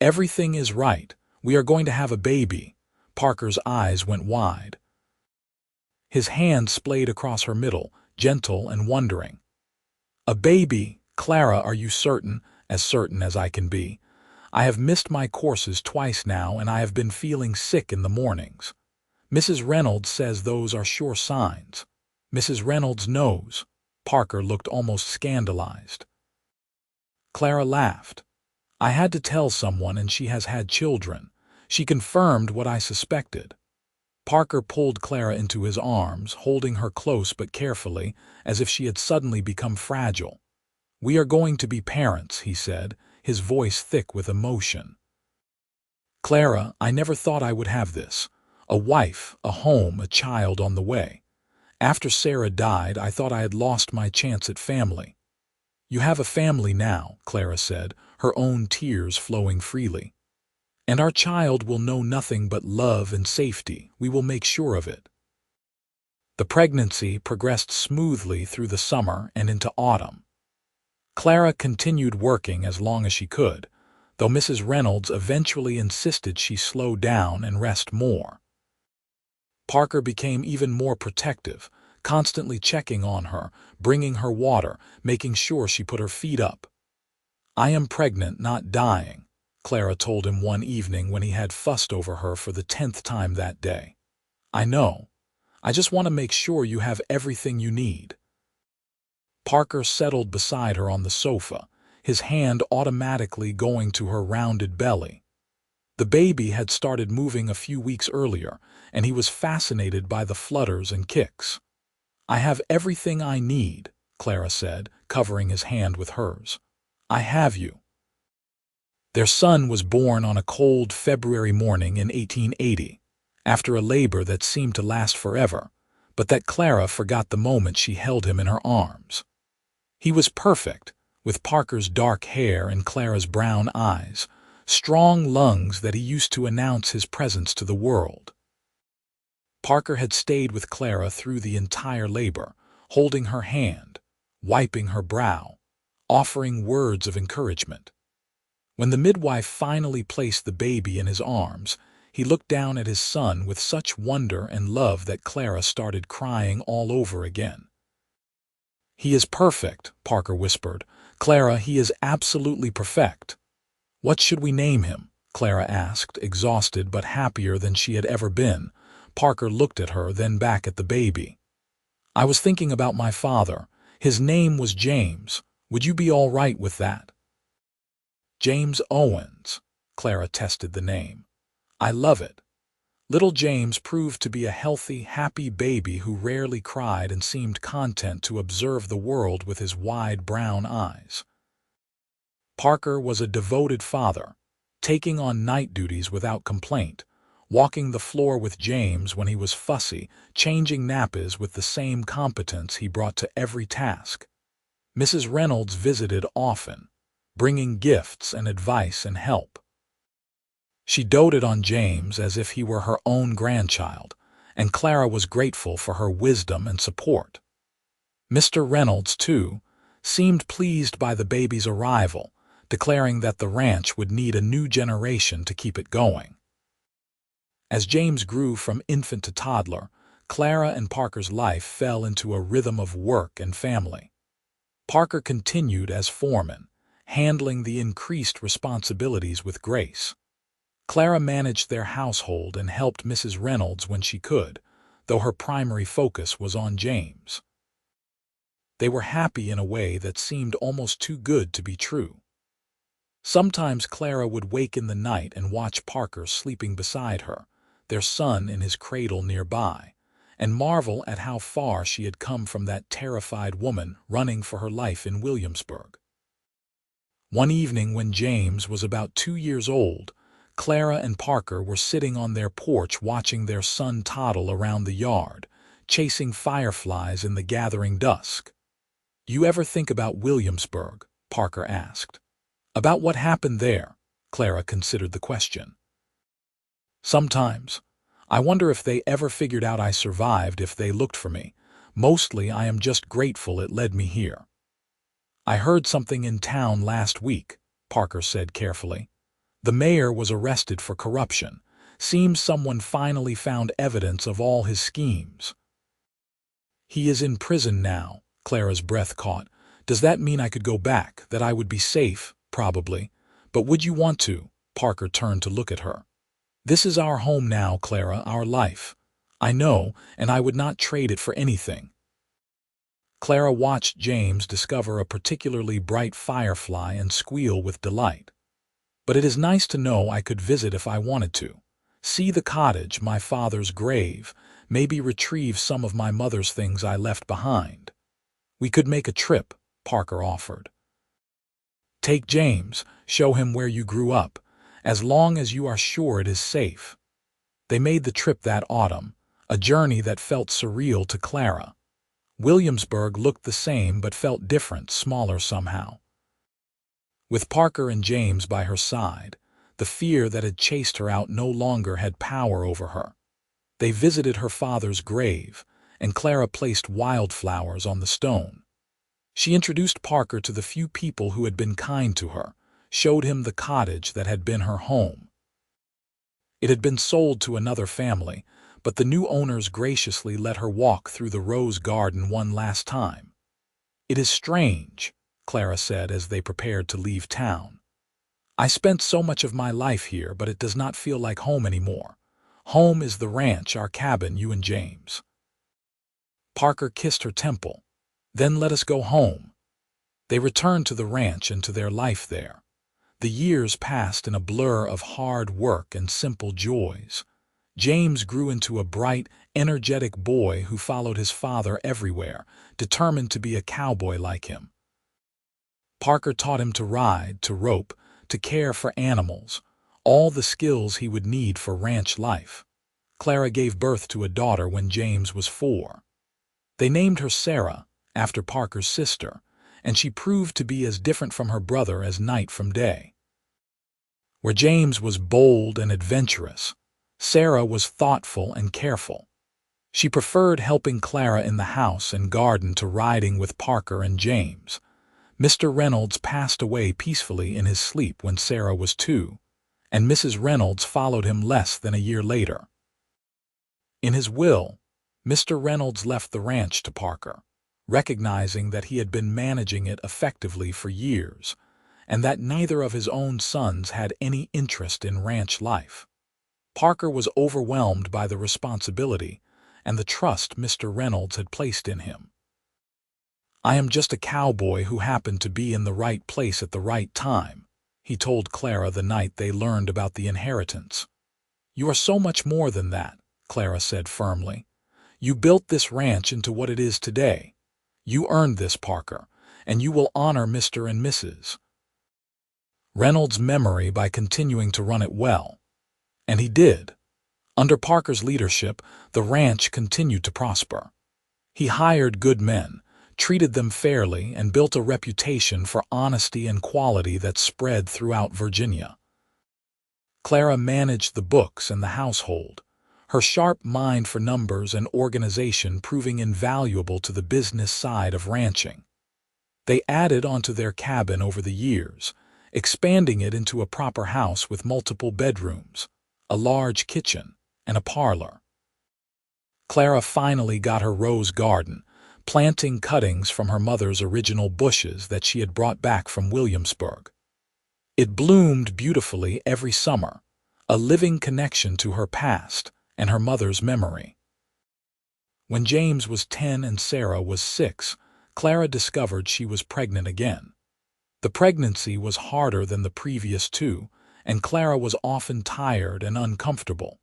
"Everything is right. We are going to have a baby." Parker's eyes went wide. His hand splayed across her middle, gentle and wondering. "A baby? Clara, are you certain?" "As certain as I can be. I have missed my courses twice now, and I have been feeling sick in the mornings. Mrs. Reynolds says those are sure signs." "Mrs. Reynolds knows." Parker looked almost scandalized. Clara laughed. "I had to tell someone, and she has had children. She confirmed what I suspected." Parker pulled Clara into his arms, holding her close but carefully, as if she had suddenly become fragile. "We are going to be parents," he said, his voice thick with emotion. "Clara, I never thought I would have this. A wife, a home, a child on the way. After Sarah died, I thought I had lost my chance at family." "You have a family now," Clara said, her own tears flowing freely. "And our child will know nothing but love and safety. We will make sure of it." The pregnancy progressed smoothly through the summer and into autumn. Clara continued working as long as she could, though Mrs. Reynolds eventually insisted she slow down and rest more. Parker became even more protective, constantly checking on her, bringing her water, making sure she put her feet up. "I am pregnant, not dying," Clara told him one evening when he had fussed over her for the 10th time that day. "I know. I just want to make sure you have everything you need." Parker settled beside her on the sofa, his hand automatically going to her rounded belly. The baby had started moving a few weeks earlier, and he was fascinated by the flutters and kicks. "I have everything I need," Clara said, covering his hand with hers. "I have you." Their son was born on a cold February morning in 1880, after a labor that seemed to last forever, but that Clara forgot the moment she held him in her arms. He was perfect, with Parker's dark hair and Clara's brown eyes, strong lungs that he used to announce his presence to the world. Parker had stayed with Clara through the entire labor, holding her hand, wiping her brow, offering words of encouragement. When the midwife finally placed the baby in his arms, he looked down at his son with such wonder and love that Clara started crying all over again. "He is perfect," Parker whispered. "Clara, he is absolutely perfect." "What should we name him?" Clara asked, exhausted but happier than she had ever been. Parker looked at her, then back at the baby. "I was thinking about my father. His name was James. Would you be all right with that?" "James Owens." Clara tested the name. "I love it." Little James proved to be a healthy, happy baby who rarely cried and seemed content to observe the world with his wide brown eyes. Parker was a devoted father, taking on night duties without complaint, walking the floor with James when he was fussy, changing nappies with the same competence he brought to every task. Mrs. Reynolds visited often, bringing gifts and advice and help. She doted on James as if he were her own grandchild, and Clara was grateful for her wisdom and support. Mr. Reynolds, too, seemed pleased by the baby's arrival, declaring that the ranch would need a new generation to keep it going. As James grew from infant to toddler, Clara and Parker's life fell into a rhythm of work and family. Parker continued as foreman, handling the increased responsibilities with grace. Clara managed their household and helped Mrs. Reynolds when she could, though her primary focus was on James. They were happy in a way that seemed almost too good to be true. Sometimes Clara would wake in the night and watch Parker sleeping beside her, their son in his cradle nearby, and marvel at how far she had come from that terrified woman running for her life in Williamsburg. One evening when James was about 2 years old, Clara and Parker were sitting on their porch watching their son toddle around the yard, chasing fireflies in the gathering dusk. "You ever think about Williamsburg?" Parker asked. "About what happened there?" Clara considered the question. "Sometimes. I wonder if they ever figured out I survived, if they looked for me. Mostly I am just grateful it led me here." "I heard something in town last week," Parker said carefully. "The mayor was arrested for corruption. Seems someone finally found evidence of all his schemes." "He is in prison now," Clara's breath caught. "Does that mean I could go back, that I would be safe?" "Probably. But would you want to?" Parker turned to look at her. "This is our home now, Clara, our life. I know, and I would not trade it for anything." Clara watched James discover a particularly bright firefly and squeal with delight. "But it is nice to know I could visit if I wanted to. See the cottage, my father's grave, maybe retrieve some of my mother's things I left behind." "We could make a trip," Parker offered. "Take James, show him where you grew up, as long as you are sure it is safe." They made the trip that autumn, a journey that felt surreal to Clara. Williamsburg looked the same but felt different, smaller somehow. With Parker and James by her side, the fear that had chased her out no longer had power over her. They visited her father's grave, and Clara placed wildflowers on the stone. She introduced Parker to the few people who had been kind to her, showed him the cottage that had been her home. It had been sold to another family, but the new owners graciously let her walk through the rose garden one last time. "It is strange," Clara said as they prepared to leave town. "I spent so much of my life here, but it does not feel like home anymore. Home is the ranch, our cabin, you and James." Parker kissed her temple. "Then let us go home." They returned to the ranch and to their life there. The years passed in a blur of hard work and simple joys. James grew into a bright, energetic boy who followed his father everywhere, determined to be a cowboy like him. Parker taught him to ride, to rope, to care for animals, all the skills he would need for ranch life. Clara gave birth to a daughter when James was 4. They named her Sarah, after Parker's sister, and she proved to be as different from her brother as night from day. Where James was bold and adventurous, Sarah was thoughtful and careful. She preferred helping Clara in the house and garden to riding with Parker and James. Mr. Reynolds passed away peacefully in his sleep when Sarah was 2, and Mrs. Reynolds followed him less than a year later. In his will, Mr. Reynolds left the ranch to Parker, recognizing that he had been managing it effectively for years, and that neither of his own sons had any interest in ranch life. Parker was overwhelmed by the responsibility and the trust Mr. Reynolds had placed in him. "I am just a cowboy who happened to be in the right place at the right time," he told Clara the night they learned about the inheritance. "You are so much more than that," Clara said firmly. "You built this ranch into what it is today. You earned this, Parker, and you will honor Mr. and Mrs. Reynolds' memory by continuing to run it well." And he did. Under Parker's leadership, the ranch continued to prosper. He hired good men, treated them fairly, and built a reputation for honesty and quality that spread throughout Virginia. Clara managed the books and the household, her sharp mind for numbers and organization proving invaluable to the business side of ranching. They added onto their cabin over the years, expanding it into a proper house with multiple bedrooms, a large kitchen, and a parlor. Clara finally got her rose garden, planting cuttings from her mother's original bushes that she had brought back from Williamsburg. It bloomed beautifully every summer, a living connection to her past and her mother's memory. When James was 10 and Sarah was 6, Clara discovered she was pregnant again. The pregnancy was harder than the previous 2, and Clara was often tired and uncomfortable.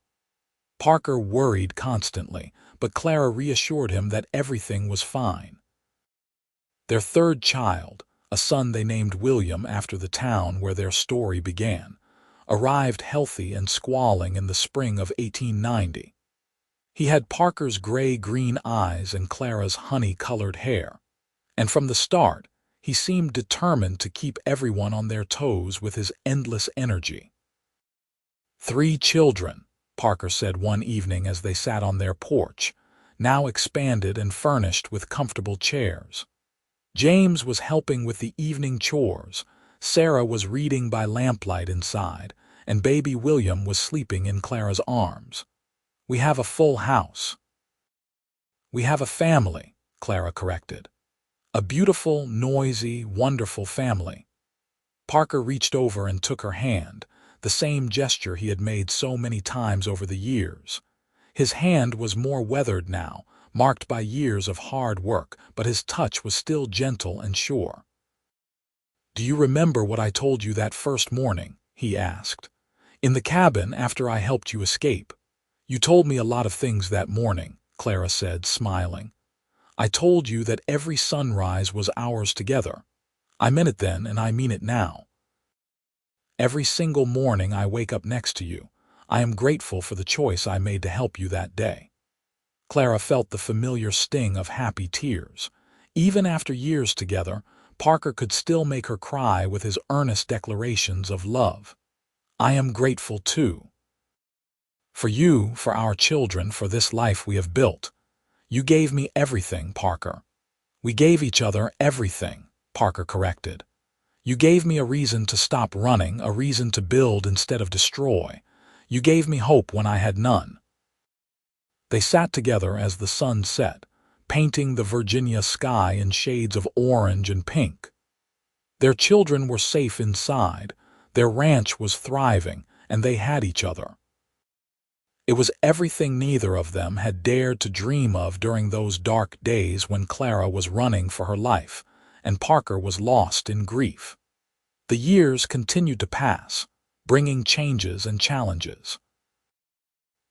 Parker worried constantly, but Clara reassured him that everything was fine. Their third child, a son they named William after the town where their story began, arrived healthy and squalling in the spring of 1890. He had Parker's gray-green eyes and Clara's honey-colored hair, and from the start, he seemed determined to keep everyone on their toes with his endless energy. "3 children," Parker said one evening as they sat on their porch, now expanded and furnished with comfortable chairs. James was helping with the evening chores, Sarah was reading by lamplight inside, and baby William was sleeping in Clara's arms. "We have a full house." "We have a family," Clara corrected. "A beautiful, noisy, wonderful family." Parker reached over and took her hand, the same gesture he had made so many times over the years. His hand was more weathered now, marked by years of hard work, but his touch was still gentle and sure. "Do you remember what I told you that first morning?" he asked. "In the cabin after I helped you escape. You told me a lot of things that morning," Clara said, smiling. "I told you that every sunrise was ours together. I meant it then, and I mean it now. Every single morning I wake up next to you, I am grateful for the choice I made to help you that day." Clara felt the familiar sting of happy tears. Even after years together, Parker could still make her cry with his earnest declarations of love. "I am grateful, too. For you, for our children, for this life we have built. You gave me everything, Parker." "We gave each other everything," Parker corrected. "You gave me a reason to stop running, a reason to build instead of destroy. You gave me hope when I had none." They sat together as the sun set, painting the Virginia sky in shades of orange and pink. Their children were safe inside, their ranch was thriving, and they had each other. It was everything neither of them had dared to dream of during those dark days when Clara was running for her life, and Parker was lost in grief. The years continued to pass, bringing changes and challenges.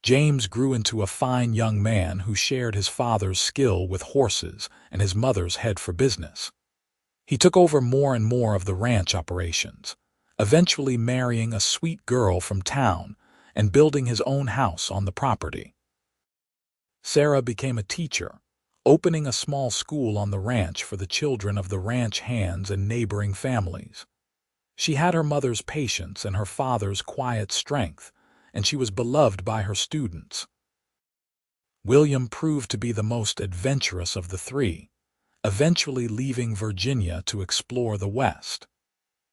James grew into a fine young man who shared his father's skill with horses and his mother's head for business. He took over more and more of the ranch operations, eventually marrying a sweet girl from town and building his own house on the property. Sarah became a teacher, opening a small school on the ranch for the children of the ranch hands and neighboring families. She had her mother's patience and her father's quiet strength, and she was beloved by her students. William proved to be the most adventurous of the three, eventually leaving Virginia to explore the West.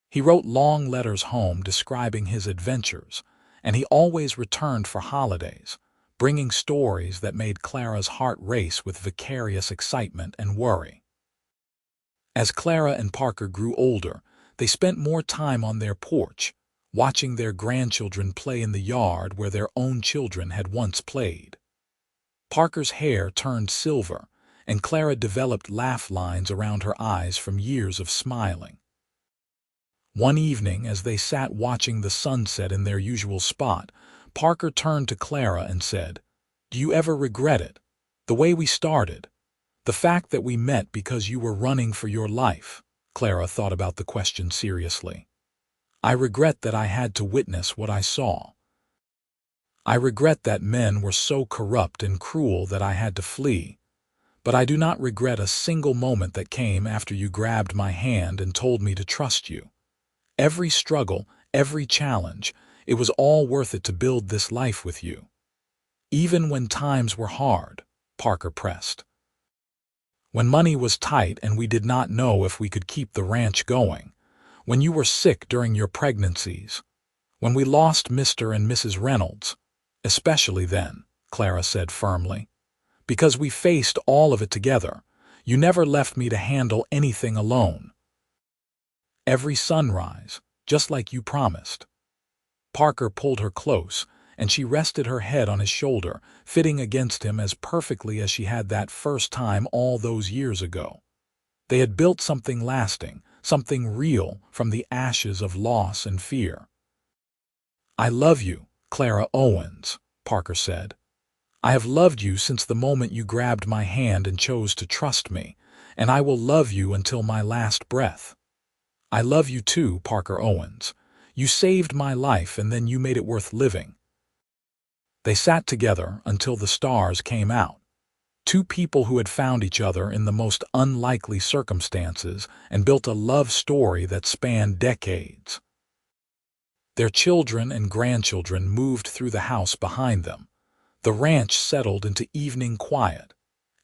He wrote long letters home describing his adventures, and he always returned for holidays, bringing stories that made Clara's heart race with vicarious excitement and worry. As Clara and Parker grew older, they spent more time on their porch, watching their grandchildren play in the yard where their own children had once played. Parker's hair turned silver, and Clara developed laugh lines around her eyes from years of smiling. One evening, as they sat watching the sunset in their usual spot, Parker turned to Clara and said, "Do you ever regret it? The way we started? The fact that we met because you were running for your life?" Clara thought about the question seriously. "I regret that I had to witness what I saw. I regret that men were so corrupt and cruel that I had to flee. But I do not regret a single moment that came after you grabbed my hand and told me to trust you. Every struggle, every challenge, it was all worth it to build this life with you." "Even when times were hard," Parker pressed. "When money was tight and we did not know if we could keep the ranch going. When you were sick during your pregnancies. When we lost Mr. and Mrs. Reynolds. Especially then," Clara said firmly. "Because we faced all of it together. You never left me to handle anything alone. Every sunrise, just like you promised." Parker pulled her close, and she rested her head on his shoulder, fitting against him as perfectly as she had that first time all those years ago. They had built something lasting, something real from the ashes of loss and fear. "I love you, Clara Owens," Parker said. "I have loved you since the moment you grabbed my hand and chose to trust me, and I will love you until my last breath. I love you too, Parker Owens. You saved my life and then you made it worth living." They sat together until the stars came out. Two people who had found each other in the most unlikely circumstances and built a love story that spanned decades. Their children and grandchildren moved through the house behind them. The ranch settled into evening quiet,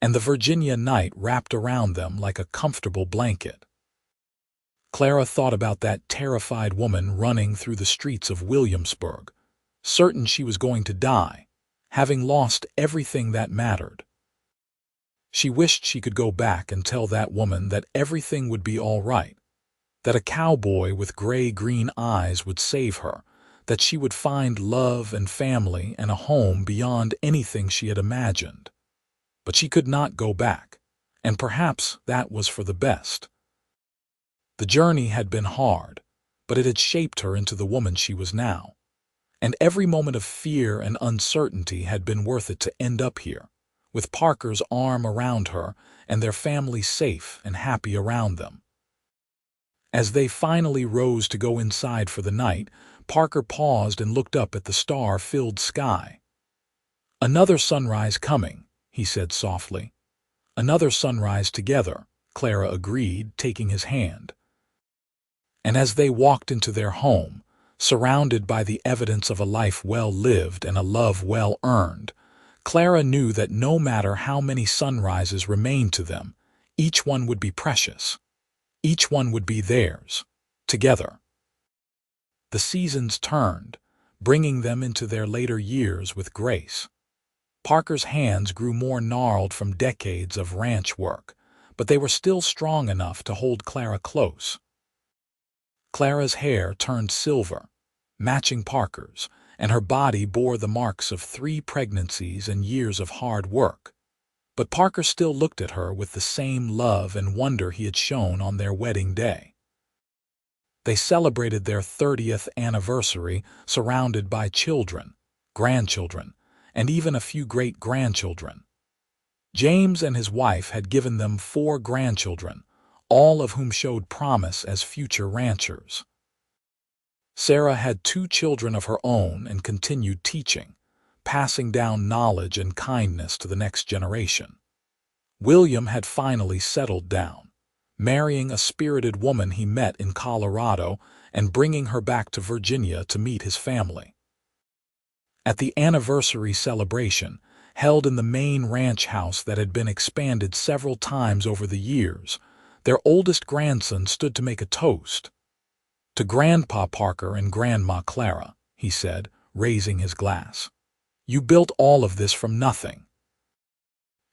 and the Virginia night wrapped around them like a comfortable blanket. Clara thought about that terrified woman running through the streets of Williamsburg, certain she was going to die, having lost everything that mattered. She wished she could go back and tell that woman that everything would be all right, that a cowboy with gray-green eyes would save her, that she would find love and family and a home beyond anything she had imagined. But she could not go back, and perhaps that was for the best. The journey had been hard, but it had shaped her into the woman she was now. And every moment of fear and uncertainty had been worth it to end up here, with Parker's arm around her and their family safe and happy around them. As they finally rose to go inside for the night, Parker paused and looked up at the star-filled sky. "Another sunrise coming," he said softly. "Another sunrise together," Clara agreed, taking his hand. And as they walked into their home, surrounded by the evidence of a life well lived and a love well earned, Clara knew that no matter how many sunrises remained to them, each one would be precious. Each one would be theirs, together. The seasons turned, bringing them into their later years with grace. Parker's hands grew more gnarled from decades of ranch work, but they were still strong enough to hold Clara close. Clara's hair turned silver, matching Parker's, and her body bore the marks of 3 pregnancies and years of hard work. But Parker still looked at her with the same love and wonder he had shown on their wedding day. They celebrated their 30th anniversary surrounded by children, grandchildren, and even a few great-grandchildren. James and his wife had given them 4 grandchildren, all of whom showed promise as future ranchers. Sarah had 2 children of her own and continued teaching, passing down knowledge and kindness to the next generation. William had finally settled down, marrying a spirited woman he met in Colorado and bringing her back to Virginia to meet his family. At the anniversary celebration, held in the main ranch house that had been expanded several times over the years. Their oldest grandson stood to make a toast. "To Grandpa Parker and Grandma Clara," he said, raising his glass. "You built all of this from nothing.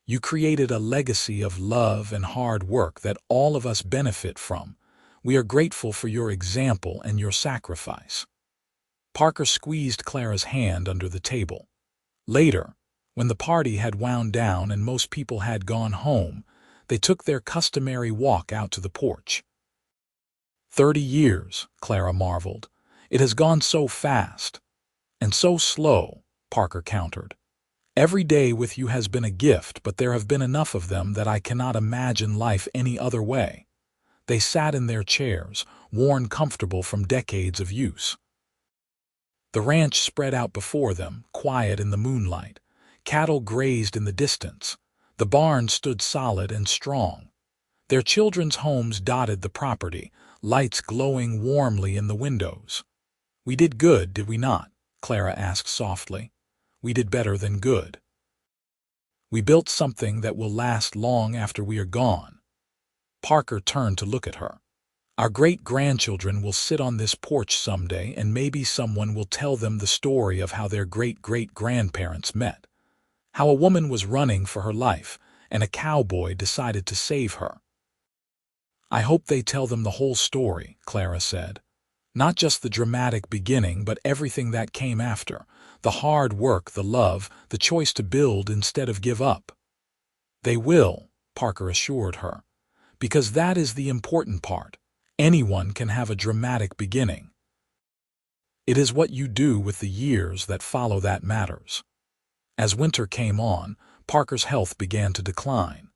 You created a legacy of love and hard work that all of us benefit from. We are grateful for your example and your sacrifice." Parker squeezed Clara's hand under the table. Later, when the party had wound down and most people had gone home, they took their customary walk out to the porch. 30 years, Clara marveled. "It has gone so fast." "And so slow," Parker countered. "Every day with you has been a gift, but there have been enough of them that I cannot imagine life any other way." They sat in their chairs, worn comfortable from decades of use. The ranch spread out before them, quiet in the moonlight. Cattle grazed in the distance. The barn stood solid and strong. Their children's homes dotted the property, lights glowing warmly in the windows. "We did good, did we not?" Clara asked softly. "We did better than good. We built something that will last long after we are gone." Parker turned to look at her. "Our great-grandchildren will sit on this porch someday, and maybe someone will tell them the story of how their great-great-grandparents met. How a woman was running for her life, and a cowboy decided to save her." "I hope they tell them the whole story," Clara said. "Not just the dramatic beginning, but everything that came after. The hard work, the love, the choice to build instead of give up." "They will," Parker assured her, "because that is the important part. Anyone can have a dramatic beginning. It is what you do with the years that follow that matters." As winter came on, Parker's health began to decline.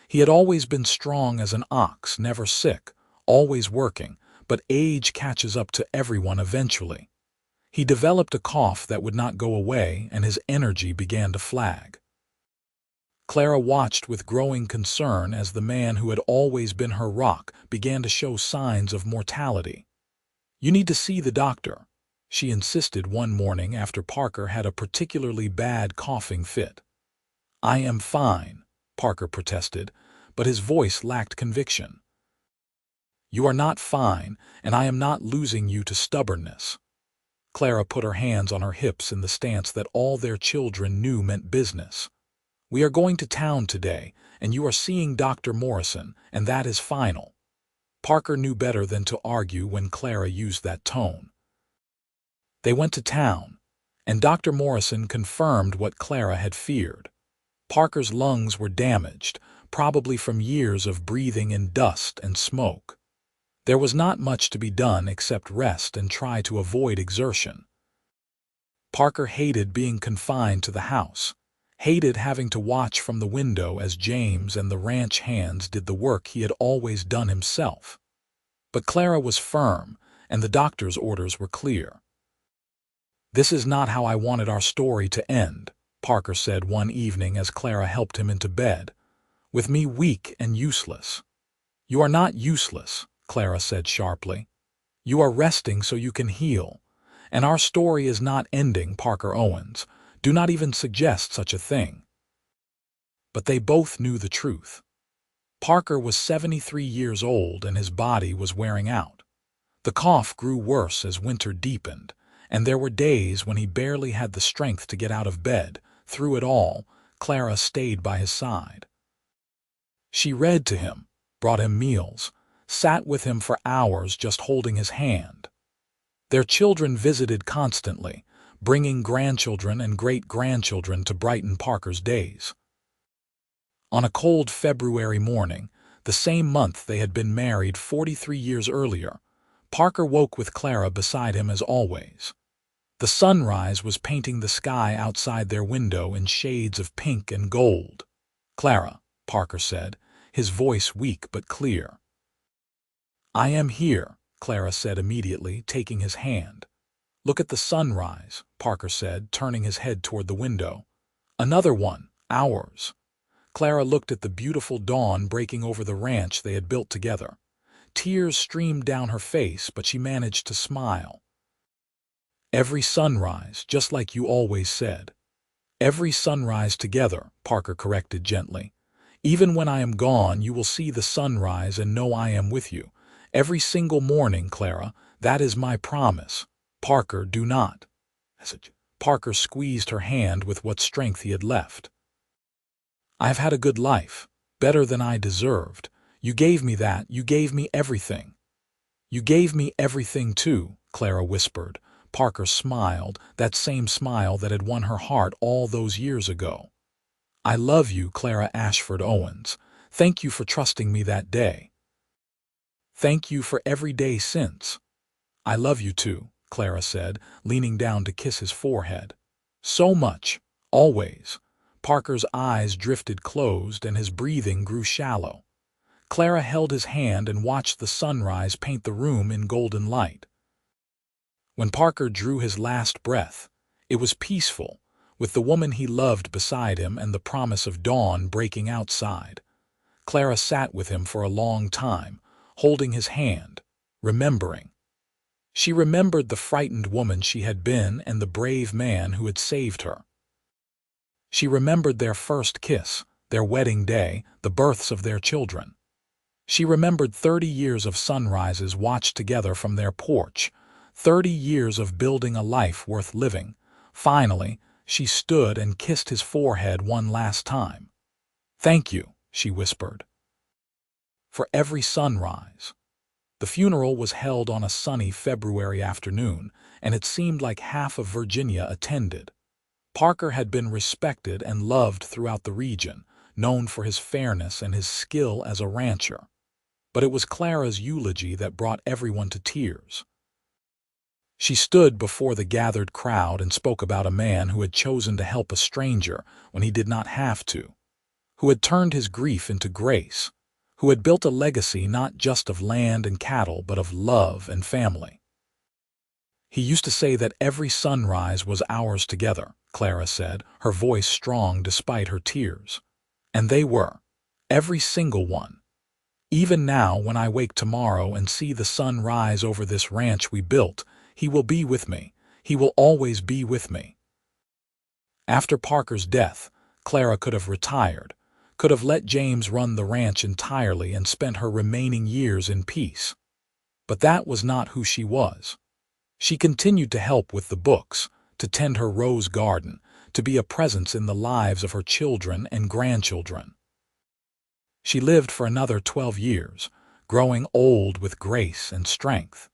He had always been strong as an ox, never sick, always working, but age catches up to everyone eventually. He developed a cough that would not go away, and his energy began to flag. Clara watched with growing concern as the man who had always been her rock began to show signs of mortality. "You need to see the doctor," she insisted one morning after Parker had a particularly bad coughing fit. "I am fine," Parker protested, but his voice lacked conviction. "You are not fine, and I am not losing you to stubbornness." Clara put her hands on her hips in the stance that all their children knew meant business. "We are going to town today, and you are seeing Dr. Morrison, and that is final." Parker knew better than to argue when Clara used that tone. They went to town, and Dr. Morrison confirmed what Clara had feared. Parker's lungs were damaged, probably from years of breathing in dust and smoke. There was not much to be done except rest and try to avoid exertion. Parker hated being confined to the house, hated having to watch from the window as James and the ranch hands did the work he had always done himself. But Clara was firm, and the doctor's orders were clear. "This is not how I wanted our story to end," Parker said one evening as Clara helped him into bed. "With me weak and useless." "You are not useless," Clara said sharply. "You are resting so you can heal. And our story is not ending, Parker Owens. Do not even suggest such a thing." But they both knew the truth. Parker was 73 years old and his body was wearing out. The cough grew worse as winter deepened, and there were days when he barely had the strength to get out of bed. Through it all, Clara stayed by his side. She read to him, brought him meals, sat with him for hours just holding his hand. Their children visited constantly, bringing grandchildren and great-grandchildren to brighten Parker's days. On a cold February morning, the same month they had been married 43 years earlier, Parker woke with Clara beside him as always. The sunrise was painting the sky outside their window in shades of pink and gold. "Clara," Parker said, his voice weak but clear. "I am here," Clara said immediately, taking his hand. "Look at the sunrise," Parker said, turning his head toward the window. "Another one, ours." Clara looked at the beautiful dawn breaking over the ranch they had built together. Tears streamed down her face, but she managed to smile. "Every sunrise, just like you always said." Every sunrise together, Parker corrected gently. Even when I am gone, you will see the sunrise and know I am with you. Every single morning, Clara, that is my promise. Parker, do not. Parker squeezed her hand with what strength he had left. I have had a good life, better than I deserved. You gave me that, you gave me everything. You gave me everything too, Clara whispered. Parker smiled, that same smile that had won her heart all those years ago. I love you, Clara Ashford Owens. Thank you for trusting me that day. Thank you for every day since. I love you too, Clara said, leaning down to kiss his forehead. So much, always. Parker's eyes drifted closed and his breathing grew shallow. Clara held his hand and watched the sunrise paint the room in golden light. When Parker drew his last breath, it was peaceful, with the woman he loved beside him and the promise of dawn breaking outside. Clara sat with him for a long time, holding his hand, remembering. She remembered the frightened woman she had been and the brave man who had saved her. She remembered their first kiss, their wedding day, the births of their children. She remembered 30 years of sunrises watched together from their porch, 30 years of building a life worth living. Finally, she stood and kissed his forehead one last time. Thank you, she whispered. For every sunrise. The funeral was held on a sunny February afternoon, and it seemed like half of Virginia attended. Parker had been respected and loved throughout the region, known for his fairness and his skill as a rancher. But it was Clara's eulogy that brought everyone to tears. She stood before the gathered crowd and spoke about a man who had chosen to help a stranger when he did not have to, who had turned his grief into grace, who had built a legacy not just of land and cattle but of love and family. He used to say that every sunrise was ours together, Clara said, her voice strong despite her tears. And they were, every single one. Even now, when I wake tomorrow and see the sun rise over this ranch we built, he will be with me. He will always be with me. After Parker's death, Clara could have retired, could have let James run the ranch entirely and spent her remaining years in peace. But that was not who she was. She continued to help with the books, to tend her rose garden, to be a presence in the lives of her children and grandchildren. She lived for another 12 years, growing old with grace and strength.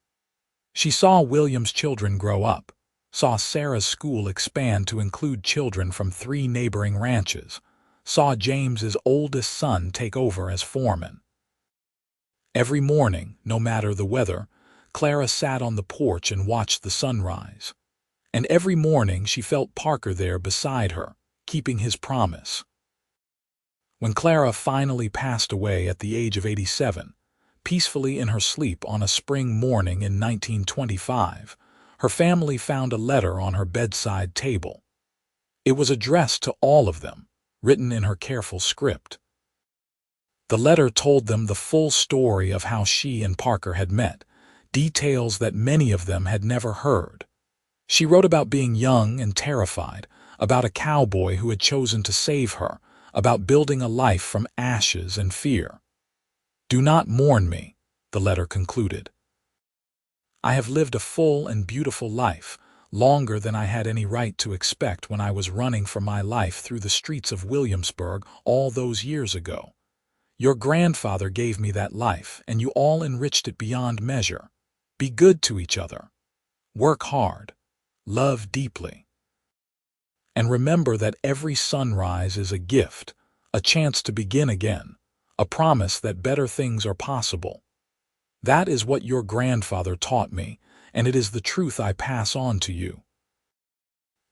She saw William's children grow up, saw Sarah's school expand to include children from 3 neighboring ranches, saw James's oldest son take over as foreman. Every morning, no matter the weather, Clara sat on the porch and watched the sunrise. And every morning she felt Parker there beside her, keeping his promise. When Clara finally passed away at the age of 87, peacefully in her sleep on a spring morning in 1925, her family found a letter on her bedside table. It was addressed to all of them, written in her careful script. The letter told them the full story of how she and Parker had met, details that many of them had never heard. She wrote about being young and terrified, about a cowboy who had chosen to save her, about building a life from ashes and fear. Do not mourn me, the letter concluded. I have lived a full and beautiful life, longer than I had any right to expect when I was running for my life through the streets of Williamsburg all those years ago. Your grandfather gave me that life, and you all enriched it beyond measure. Be good to each other. Work hard. Love deeply. And remember that every sunrise is a gift, a chance to begin again, a promise that better things are possible. That is what your grandfather taught me, and it is the truth I pass on to you.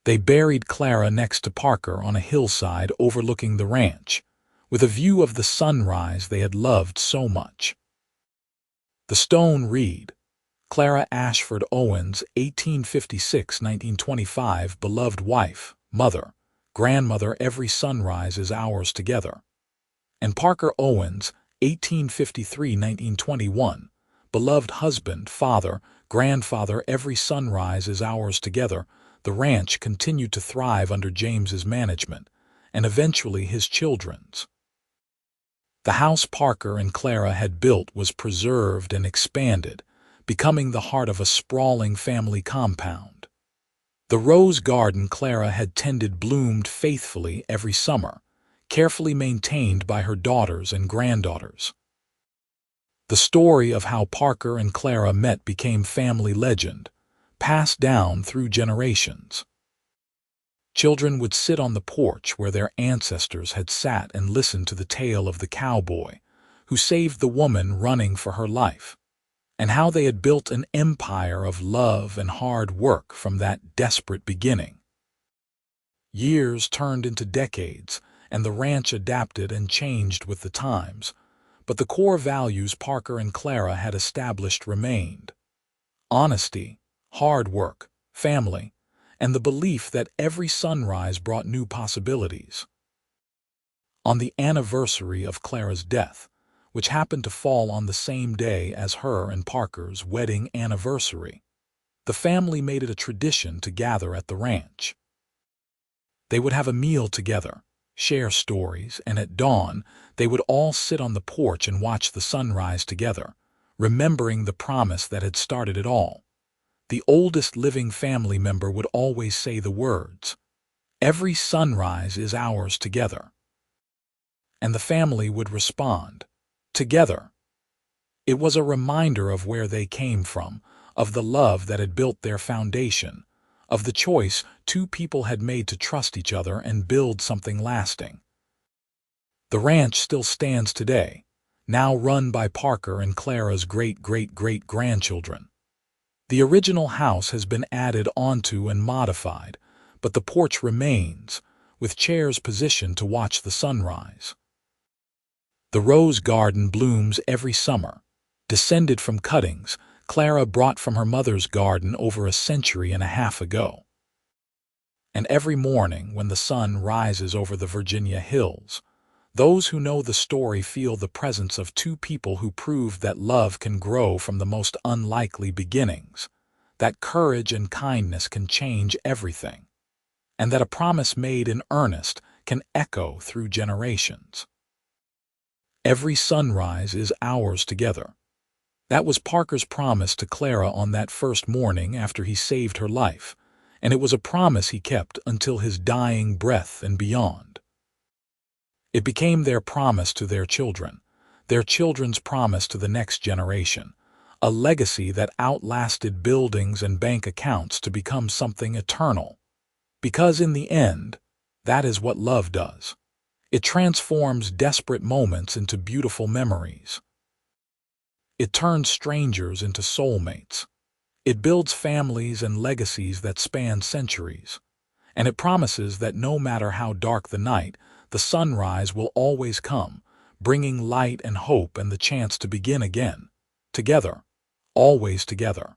They buried Clara next to Parker on a hillside overlooking the ranch, with a view of the sunrise they had loved so much. The stone read, Clara Ashford Owens, 1856-1925, beloved wife, mother, grandmother, every sunrise is ours together. And Parker Owens, 1853-1921, beloved husband, father, grandfather, every sunrise is ours together. the ranch continued to thrive under James's management, and eventually his children's. The house Parker and Clara had built was preserved and expanded, becoming the heart of a sprawling family compound. The rose garden Clara had tended bloomed faithfully every summer, carefully maintained by her daughters and granddaughters. The story of how Parker and Clara met became family legend, passed down through generations. Children would sit on the porch where their ancestors had sat and listened to the tale of the cowboy who saved the woman running for her life, and how they had built an empire of love and hard work from that desperate beginning. Years turned into decades, and the ranch adapted and changed with the times, but the core values Parker and Clara had established remained: honesty, hard work, family, and the belief that every sunrise brought new possibilities. On the anniversary of Clara's death, which happened to fall on the same day as her and Parker's wedding anniversary, the family made it a tradition to gather at the ranch. They would have a meal together, share stories, and at dawn, they would all sit on the porch and watch the sunrise together, remembering the promise that had started it all. The oldest living family member would always say the words, "Every sunrise is ours together." And the family would respond, "Together." It was a reminder of where they came from, of the love that had built their foundation, of the choice two people had made to trust each other and build something lasting. The ranch still stands today, now run by Parker and Clara's great-great-great-grandchildren. The original house has been added onto and modified, but the porch remains, with chairs positioned to watch the sunrise. The rose garden blooms every summer, descended from cuttings Clara brought from her mother's garden over a century and a half ago. And every morning when the sun rises over the Virginia hills, those who know the story feel the presence of two people who proved that love can grow from the most unlikely beginnings, that courage and kindness can change everything, and that a promise made in earnest can echo through generations. Every sunrise is ours together. That was Parker's promise to Clara on that first morning after he saved her life, and it was a promise he kept until his dying breath and beyond. It became their promise to their children, their children's promise to the next generation, a legacy that outlasted buildings and bank accounts to become something eternal. Because in the end, that is what love does. It transforms desperate moments into beautiful memories. It turns strangers into soulmates. It builds families and legacies that span centuries. And it promises that no matter how dark the night, the sunrise will always come, bringing light and hope and the chance to begin again. Together, always together.